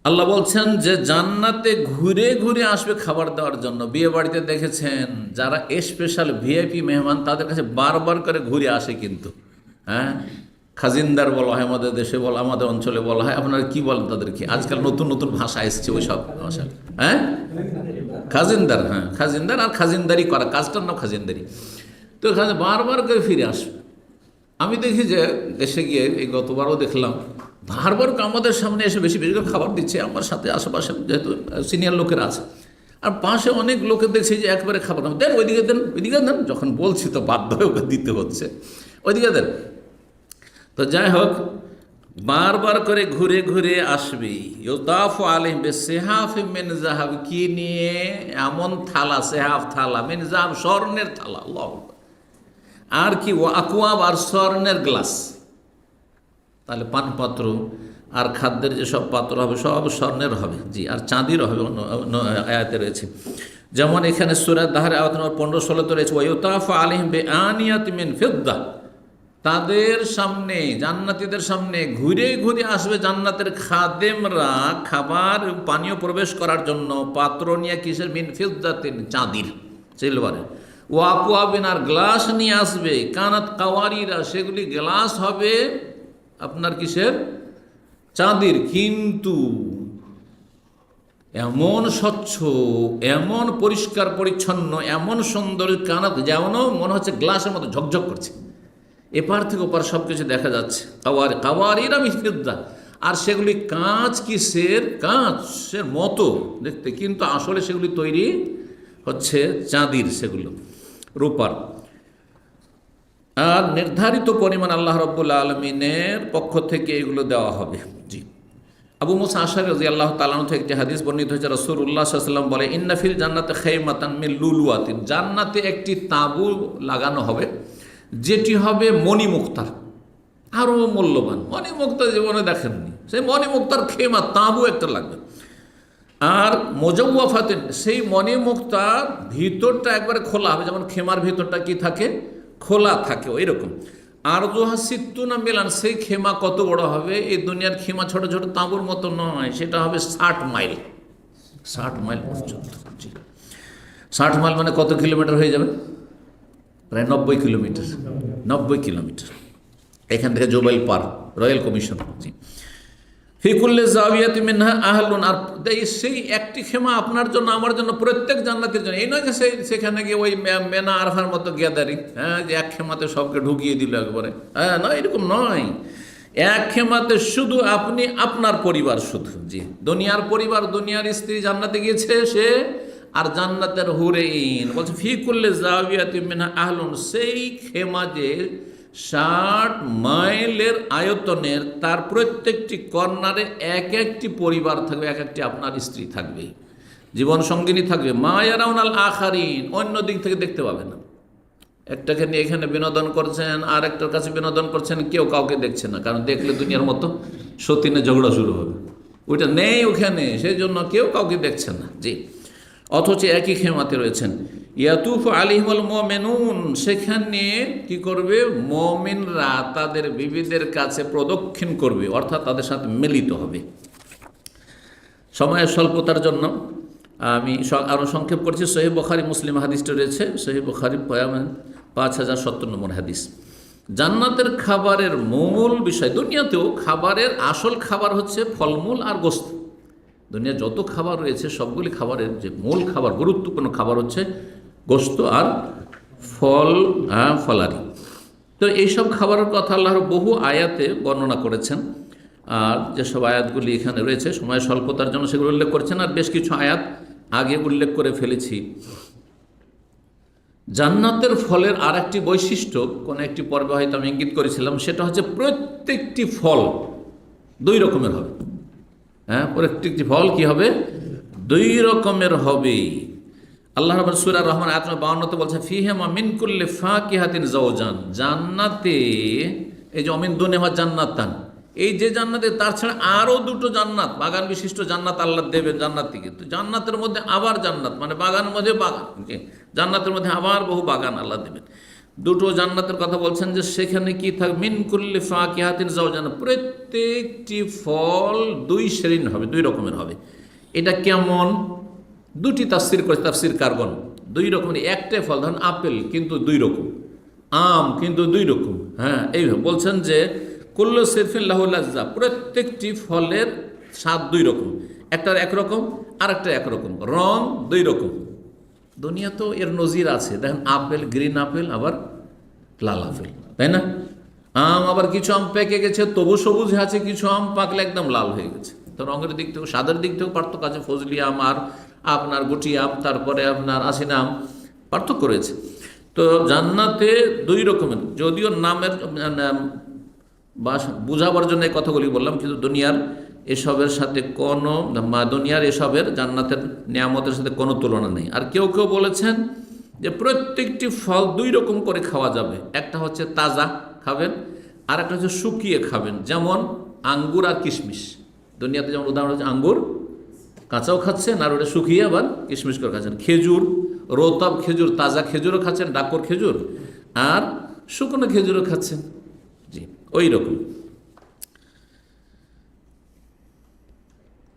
আল্লাহ বলছেন যে জান্নাতে ঘুরে ঘুরে আসবে খাবার দেওয়ার জন্য। বিয়ে বাড়িতে দেখেছেন যারা স্পেশাল ভিআইপি মেহমান, তাদের কাছে বারবার করে ঘুরে আসে কিন্তু, হ্যাঁ, খাজিনদার বলা হয় আমাদের দেশে, বলা আমাদের অঞ্চলে বলা হয়। আপনারা কি বলেন তাদেরকে? আজকাল নতুন নতুন ভাষা এসছে ওই সব ভাষা, হ্যাঁ খাজিনদার, হ্যাঁ খাজিনদার, আর খাজিনদারি করা, কাজটার নাম খাজিনদারি। তো এখানে বারবার করে ফিরে আসবে। আমি দেখি যে দেশে গিয়ে এই গতবারও দেখলাম বারবার আমাদের সামনে এসে বেশি বেশি করে খাবার দিচ্ছে। আমার সাথে আশেপাশে যেহেতু সিনিয়র লোকেরা আছে, আর পাশে অনেক লোকের দেখছি যে একবারে খাবার দেন, ওইদিকে দেন, ওইদিকে দেন। যখন বলছি তো বাধ্য হয়ে ওকে দিতে হচ্ছে, ওইদিকে দেন। তো যাই হোক, বারবার করে ঘুরে ঘুরে আসবি। ইউতাফু আলাইহিম বিসিহাফ মিন যাহাব, কি নিয়ে? এমন থালা, সেহাফ থালা, মিন যাহাব স্বর্ণের থালা, আল্লাহু আকবার। আর কি? ও আকওয়াব, আর স্বর্ণের গ্লাস। তাহলে পানপাত্র আর খাদ্যের যেসব পাত্র হবে সব স্বর্ণের হবে, জি, আর চাঁদিরও হবে। অন্য আয়াতে রয়েছে, যেমন এখানে সূরা দাহর আয়াত নম্বর 15-16 রয়েছে, ওয়া ইউতাফু আলাইহিম বিআনিয়াতি মিন ফিদ্দা। তাদের সামনে, জান্নাতীদের সামনে ঘুরে ঘুরে আসবে জান্নাতের খাদেমরা খাবার পানীয় প্রবেশ করার জন্য পাত্র নিয়ে। কিসের? মিন ফিদ্দাতিন, চাঁদির, সিলভারের। ও আকওয়াবিন, আর গ্লাস নিয়ে আসবে। কানাত কাওয়ারিরা, সেগুলি গ্লাস হবে আপনার কিসের? চাঁদির। কিন্তু এমন স্বচ্ছ, এমন পরিষ্কার পরিচ্ছন্ন, এমন সুন্দর, কানাত যেমন মনে হচ্ছে গ্লাসের মতো ঝকঝক করছে, এপার থেকে ওপার সব কিছু দেখা যাচ্ছে। কাওয়ারিরা মিন ফিদ্দা, আর সেগুলি কাঁচ। কিসের? কাঁচের মতো দেখতে, কিন্তু আসলে সেগুলি তৈরি হচ্ছে চাঁদির, সেগুলো রূপার। আর নির্ধারিত পরিমাণ আল্লাহ রাব্বুল আলামিনের পক্ষ থেকে এগুলো দেওয়া হবে। জি, আবু মুসা আশআরী রাদিয়াল্লাহু তাআলা আনহু থেকে একটি হাদিস বর্ণিত হয়েছে, রাসূলুল্লাহ সাল্লাল্লাহু আলাইহি ওয়াসাল্লাম বলে, ইন্না ফিল জান্নাতি খায়মাতান মিন লুলুয়াতিন, জান্নাতে একটি তাঁবু লাগানো হবে যেটি হবে মণিমুক্তার, আরও মূল্যবান। মণিমুক্তা জীবনে দেখেননি, সেই মণিমুক্তার খেমা, তাঁবু একটা লাগবে। আর মুজাওয়াফাতিন, সেই মণিমুক্তার ভিতরটা একবারে খোলা হবে, যেমন খেমার ভিতরটা কি থাকে? খোলা থাকে, ওই রকম। আর জোহা সিত্তুনা মিলান, সেই খেমা কত বড় হবে? এই দুনিয়ার খেমা ছোট ছোট তাঁবুর মতো নয়, সেটা হবে 60 মাইল, 60 মাইল পর্যন্ত। 60 মাইল মানে কত কিলোমিটার হয়ে যাবে? প্রায় 90 কিলোমিটার। 90 কিলোমিটার এখান থেকে জোবাইল পার, রয়্যাল কমিশন। জি, ফিকুল্লে জাওয়ায়াতি মিনহা আহলুন, আর সেই একটি খেমা আপনার জন্য, আমার জন্য, প্রত্যেক জান্নাতের জন্য। এই নয় যে সেখানে গিয়ে ওই মেনা আরফার মতো গ্যাদারিং, হ্যাঁ, যে এক খেমাতে সবকে ঢুকিয়ে দিল একবারে, হ্যাঁ, নয়, এরকম নয়। এক খেমাতে শুধু আপনি, আপনার পরিবার শুধু। জি, দুনিয়ার পরিবার, দুনিয়ার স্ত্রী জান্নাতে গিয়েছে সে, আর জান্নাতের হুরেইন। বলছে ফিকুল্লে জাওয়ায়াতি মিনহা আহলুন, সেই খেমা যে 60 মাইলের আয়তনের, তার প্রত্যেকটি কর্নারে এক একটি পরিবার থাকবে, এক একটি আপনার স্ত্রী থাকবে, জীবন সঙ্গিনী থাকবে। মা ইয়ারাউনাল আখারিন, অন্য দিক থেকে দেখতে পাবে না। একটাকে নিয়ে এখানে বিনোদন করছেন, আর একটার কাছে বিনোদন করছেন, কেউ কাউকে দেখছে না, কারণ দেখলে দুনিয়ার মতো সতীনে ঝগড়া শুরু হবে, ওইটা নেই ওখানে, সেই জন্য কেউ কাউকে দেখছে না। জি, অথচ একই খেমাতে রয়েছেন। ইয়াতুফু আলাইহিমুল মুমিনুন, সেখানে কি করবে? মুমিনরা তাদের বিবিদের কাছে প্রদক্ষিণ করবে, অর্থাৎ তাদের সাথে মিলিত হবে। সময়ের স্বল্পতার জন্য আমি আরও সংক্ষেপ করছি। সহিহ বুখারী মুসলিম হাদিসটা রয়েছে, সহিহ বুখারী 5070 নম্বর হাদিস। জান্নাতের খাবারের মূল বিষয়, দুনিয়াতেও খাবারের আসল খাবার হচ্ছে ফলমূল আর গোশত। দুনিয়া যত খাবার রয়েছে সবগুলি খাবারের যে মূল খাবার, গুরুত্বপূর্ণ খাবার হচ্ছে গোশত আর ফল, ফলারি। তো এইসব খাবারের কথা আল্লাহর বহু আয়াতে বর্ণনা করেছেন, আর যেসব আয়াতগুলি এখানে রয়েছে সময় স্বল্পতার জন্য সেগুলো উল্লেখ করেছেন। আর বেশ কিছু আয়াত আগে উল্লেখ করে ফেলেছি। জান্নাতের ফলের আর একটি বৈশিষ্ট্য কোনো একটি পর্বে হয়তো আমি ইঙ্গিত করেছিলাম, সেটা হচ্ছে প্রত্যেকটি ফল 2 রকমের হবে। হ্যাঁ, প্রত্যেকটি ফল কি হবে? 2 রকমের হবে। আল্লাহ রাব্বুল সূরা রহমান আয়াত 52 বলছে, ফিহিমা মিন কুল্লি ফাকিহাতিন যাওজান, জান্নাতে, এই যে অমিন দুনিয়া জান্নাতান, এই যে জান্নাতে, তার ছাড়া আরও 2টো জান্নাত, বাগান বিশিষ্ট জান্নাত আল্লাহ দেবেন জান্নাতীকে। তো জান্নাতের মধ্যে আবার জান্নাত, মানে বাগানের মধ্যে বাগান, জান্নাতের মধ্যে আবার বহু বাগান আল্লাহ দেবেন। 2টো জান্নাতের কথা বলছেন যে সেখানে কি থাকবে? মিন কুল্লি ফাকিহাতিন যাওজান, প্রত্যেকটি ফল 2 শ্রেণীর হবে, 2 রকমের হবে। এটা কেমন? 2টি তাফসীর করে তাফসীর কারগণ, 2 রকমের। একটাই ফল, ধরুন আপেল, কিন্তু 2 রকম, আম কিন্তু 2 রকম। হ্যাঁ, এইভাবে বলছেন যে কুল্লু সিরফিন লাহু লাজ্জা, প্রত্যেকটি ফলের স্বাদ 2 রকম। একটার একরকম আর একটা একরকম, রং দুই রকম। দুনিয়া তো এর নজির আছে, দেখেন আপেল গ্রিন আপেল আবার লাল আপেল, তাই না? আম আবার কিছু আম পেকে গেছে তবু সবুজ আছে, কিছু আম পাকলে একদম লাল হয়ে গেছে। তো রঙের দিক থেকেও স্বাদের দিক থেকেও পার্থক্য আছে। ফজলি আম আর আপনার গুটি আম, তারপরে আপনার আশিনা আম, পার্থক্য রয়েছে। তো জান্নাতে দুই রকমের, যদিও নামের বা বুঝাবার জন্য এই কথাগুলি বললাম, কিন্তু দুনিয়ার এসবের সাথে কোনো, দুনিয়ার এসবের জান্নাতের নিয়ামতের সাথে কোনো তুলনা নেই। আর কেউ কেউ বলেছেন যে প্রত্যেকটি ফল দুই রকম করে খাওয়া যাবে, একটা হচ্ছে তাজা খাবেন আর একটা হচ্ছে শুকিয়ে খাবেন, যেমন আঙ্গুর আর কিশমিশ। দুনিয়াতে যেমন উদাহরণ হচ্ছে আঙ্গুর কাঁচাও খাচ্ছেন আর ওটা শুকিয়ে আবার কিশমিশ করে খাচ্ছেন। খেজুর, রোতাব খেজুর, তাজা খেজুরও খাচ্ছেন, ডাকর খেজুর, আর শুকনো খেজুরও খাচ্ছেন। জি, ওই রকম।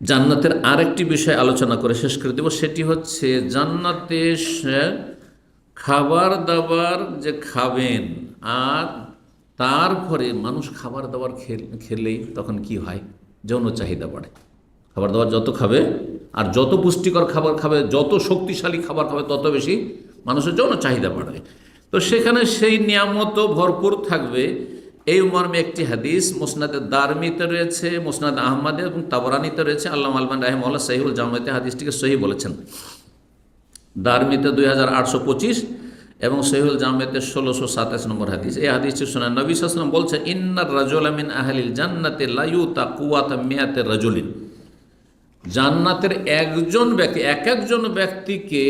জান্নাতের আরেকটি বিষয় আলোচনা করে শেষ করে দেব, সেটি হচ্ছে জান্নাতে খাবার দাবার যে খাবেন, আর তারপরে মানুষ খাবার দাবার খেলেই তখন কি হয়, যৌন চাহিদা বাড়ে। খাবার দাবার যত খাবে আর যত পুষ্টিকর খাবার খাবে, যত শক্তিশালী খাবার খাবে, তত বেশি মানুষের যৌন চাহিদা বাড়বে। তো সেখানে সেই নিয়ামতও ভরপুর থাকবে। এই মর্মে একটি হাদিস মুসনাদে দারমিতে রয়েছে, মুসনাদ আহমদে এবং তাবরানিতে রয়েছে। আল্লামা আলবানী রাহিমাহুল্লাহ সহিহুল জামিতে হাদিসটিকে সহি বলেছেন। দারমিতে 2825 এবং সহিহুল জামিতে 1627 নম্বর হাদিস। এই হাদিসটি শুনে নবী সাল্লাল্লাহু আলাইহি ওয়াসাল্লাম বলছেন, ইন্নার রাজুলা মিন আহলিল জান্নাতি লা ইউতা কুওয়াতা মিয়াতি রাজুলিন। জান্নাতের একজন ব্যক্তি, এক একজন ব্যক্তিকে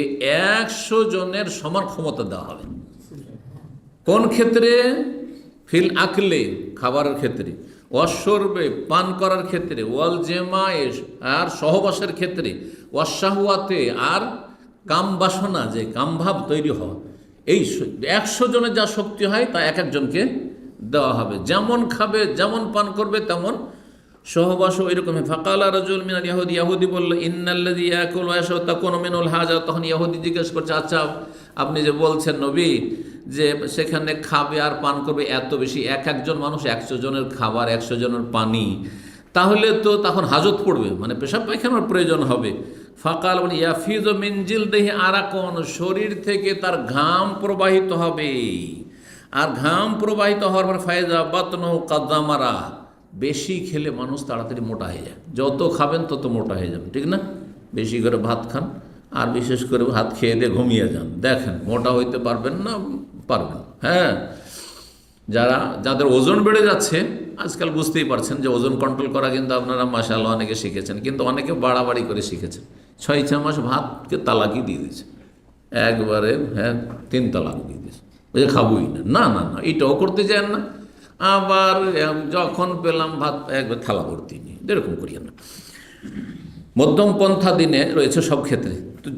100 জনের সমান ক্ষমতা দেওয়া হবে। কোন ক্ষেত্রে? ফিল আকলে, খাবারের ক্ষেত্রে, ওয়াশরবে, পান করার ক্ষেত্রে, ওয়াল জেমায়ে, আর সহবাসের ক্ষেত্রে, ওয়াশাহওয়াতে, আর কাম বাসনা, যে কামভাব তৈরি হওয়া, এই 100 জনের যা শক্তি হয় তা এক একজনকে দেওয়া হবে। যেমন খাবে, যেমন পান করবে, তেমন সহবাসও এরকম। ফাকালা রাজুল মিনাল ইয়াহুদি, ইয়াহুদি বলল, ইন্নাল্লাযী ইয়াকুলু ওয়া ইয়াশরাবু তাকুনু মিনহুল হাজা। তখন ইয়াহুদি জিজ্ঞেস করছে, আচ্ছা আপনি যে বলছেন নবী যে সেখানে খাবে আর পান করবে এত বেশি, এক একজন মানুষ 100 জনের খাবার, 100 জনের পানি, তাহলে তো তখন হাজত পড়বে, মানে পেশাব পায়খানার প্রয়োজন হবে। ফাকাল ইয়াফিযু মিন জিলদিহি আরাকুন, শরীর থেকে তার ঘাম প্রবাহিত হবে, আর ঘাম প্রবাহিত হওয়ার পর ফায়জা বাতনহু কাদামারা। বেশি খেলে মানুষ তাড়াতাড়ি মোটা হয়ে যায়, যত খাবেন তত মোটা হয়ে যাবে, ঠিক না? বেশি করে ভাত খান, আর বিশেষ করে ভাত খেয়ে দিয়ে ঘুমিয়ে যান, দেখেন মোটা হইতে পারবেন না, পারবেন। হ্যাঁ, যাদের ওজন বেড়ে যাচ্ছে, আজকাল বুঝতেই পারছেন যে ওজন কন্ট্রোল করা কিন্তু আপনারা মাশাআল্লাহ অনেকে শিখেছেন, কিন্তু অনেকে বাড়াবাড়ি করে শিখেছেন। 6 মাস ভাতকে তালাকই দিয়ে দিয়েছে, একবারে, হ্যাঁ 3 তালাক দিয়ে দিয়েছে, ওই যে খাবই না, না, এটাও করতে চান না, আবার যখন পেলাম ভাত একবার থালা ভর্তি নিয়ে, এরকম করিয়েন না। মধ্যম পন্থা দিনে রয়েছে সব ক্ষেত্রে। তো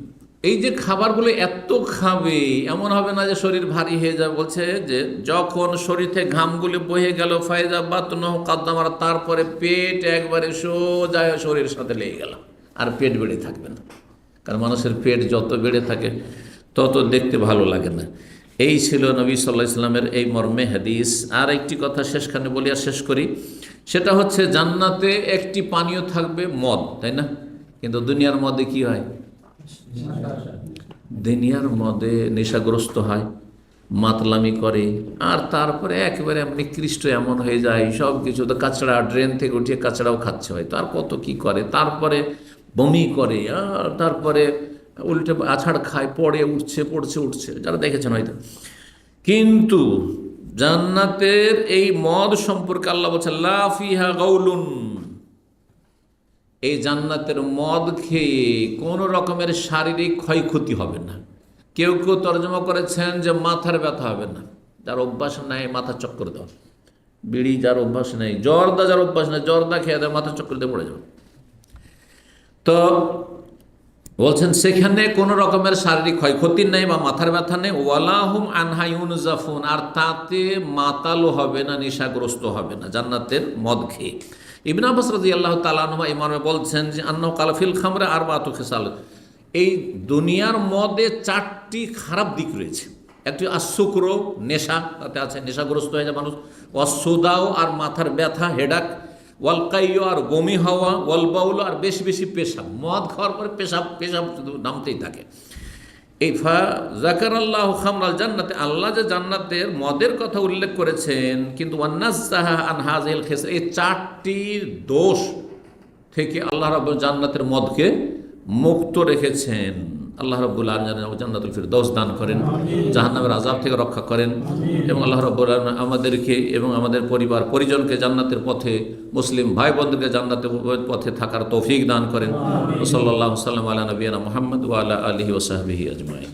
এই যে খাবারগুলো এত খাবে, এমন হবে না যে শরীর ভারী হয়ে যাবে। বলছে যে যখন শরীর থেকে ঘামগুলি বহে গেল, ফায়জা বাতনহু কাদামারা, তারপরে পেট একবারে সোজা শরীরের সাথে লেগে গেল, আর পেট বেড়ে থাকবে না। কারণ মানুষের পেট যত বেড়ে থাকে তত দেখতে ভালো লাগে না। এই ছিল নবী সাল্লাল্লাহু আলাইহি ওয়াসাল্লামের এই মর্মে হাদিস। আর একটি কথা শেষখানে বলি আর শেষ করি, সেটা হচ্ছে জান্নাতে একটি পানীয় থাকবে মদ, তাই না? কিন্তু দুনিয়ার মদে কি হয়? দুনিয়ার মদে নেশাগ্রস্ত হয়, মাতলামি করে, আর তারপরে একেবারে নিকৃষ্ট এমন হয়ে যায়, সব কিছু তো কাঁচড়া, ড্রেন থেকে উঠিয়ে কাঁচড়াও খাচ্ছে হয়, তার কত কি করে, তারপরে বমি করে, আর তারপরে উল্টে আছাড় খায়, উঠছে, যারা দেখেছেন হয়তো। কিন্তু জান্নাতের এই মদ সম্পর্কে আল্লাহ বলছেন, লা ফিহা গাউলুন, এই জান্নাতের মদ খেয়ে কোনো রকমের শারীরিক ক্ষয়ক্ষতি হবে না। কেউ কেউ তর্জমা করেছেন যে মাথার ব্যথা হবে না, যার অভ্যাস নাই মাথা চক্কর দেওয়া, বিড়ি যার অভ্যাস নেই, জর্দা যার অভ্যাস নেই, জর্দা খেয়ে দেয় মাথা চক্কর দিয়ে পড়ে যাবে। তো বলছেন সেখানে কোনো রকমের শারীরিক ক্ষয়ক্ষতি নেই বা মাথার ব্যথা নেই। ওয়ালাহুম আনহা ইউনজাফুন, আর তাতে মাতালও হবে না, নেশাগ্রস্ত হবে না জান্নাতের মদ খেয়ে। ইবনে আব্বাস রাদিয়াল্লাহু তাআলা আনহু ইমামে বলছেন যে আন্নাহু কালা ফিল খামরে আরবাতু খিসাল, এই দুনিয়ার মদে 4টি খারাপ দিক রয়েছে। একটি আসুকরো, নেশা, তাতে আছে নেশাগ্রস্ত হয়ে যায় মানুষ, অসুদাও, আর মাথার ব্যথা, হেডাক, ওয়াল কাইয়ু আর বমি হওয়া, ওয়াল বাউল আর বেশি বেশি পেশাব, মদ খাওয়ার পরে পেশাব পেশাব শুধু নামতেই থাকে। এই ফা যাকারাল্লাহু খামরাল জান্নাতে, আল্লাহ যে জান্নাতের মদের কথা উল্লেখ করেছেন, কিন্তু ওয়ান্নাজ্জাহা আন হাযিল খিসল, এই চারটি দোষ থেকে আল্লাহ রাব্বুল জান্নাতের মদকে মুক্ত রেখেছেন। আল্লাহ রাব্বুল আলামিন যেন জান্নাতুল ফিরদৌস দান করেন, জাহান্নামের আযাব থেকে রক্ষা করেন, এবং আল্লাহ রাব্বুল আলামিন আমাদেরকে এবং আমাদের পরিবার পরিজনকে জান্নাতের পথে, মুসলিম ভাই বোনদেরকে জান্নাতের পথে থাকার তৌফিক দান করেন। সাল্লাল্লাহু আলাইহি ওয়া সাল্লাম আলা নবিয়িনা মুহাম্মদ ওয়া আলা আলিহি ওয়া সাহবিহি আজমাইন।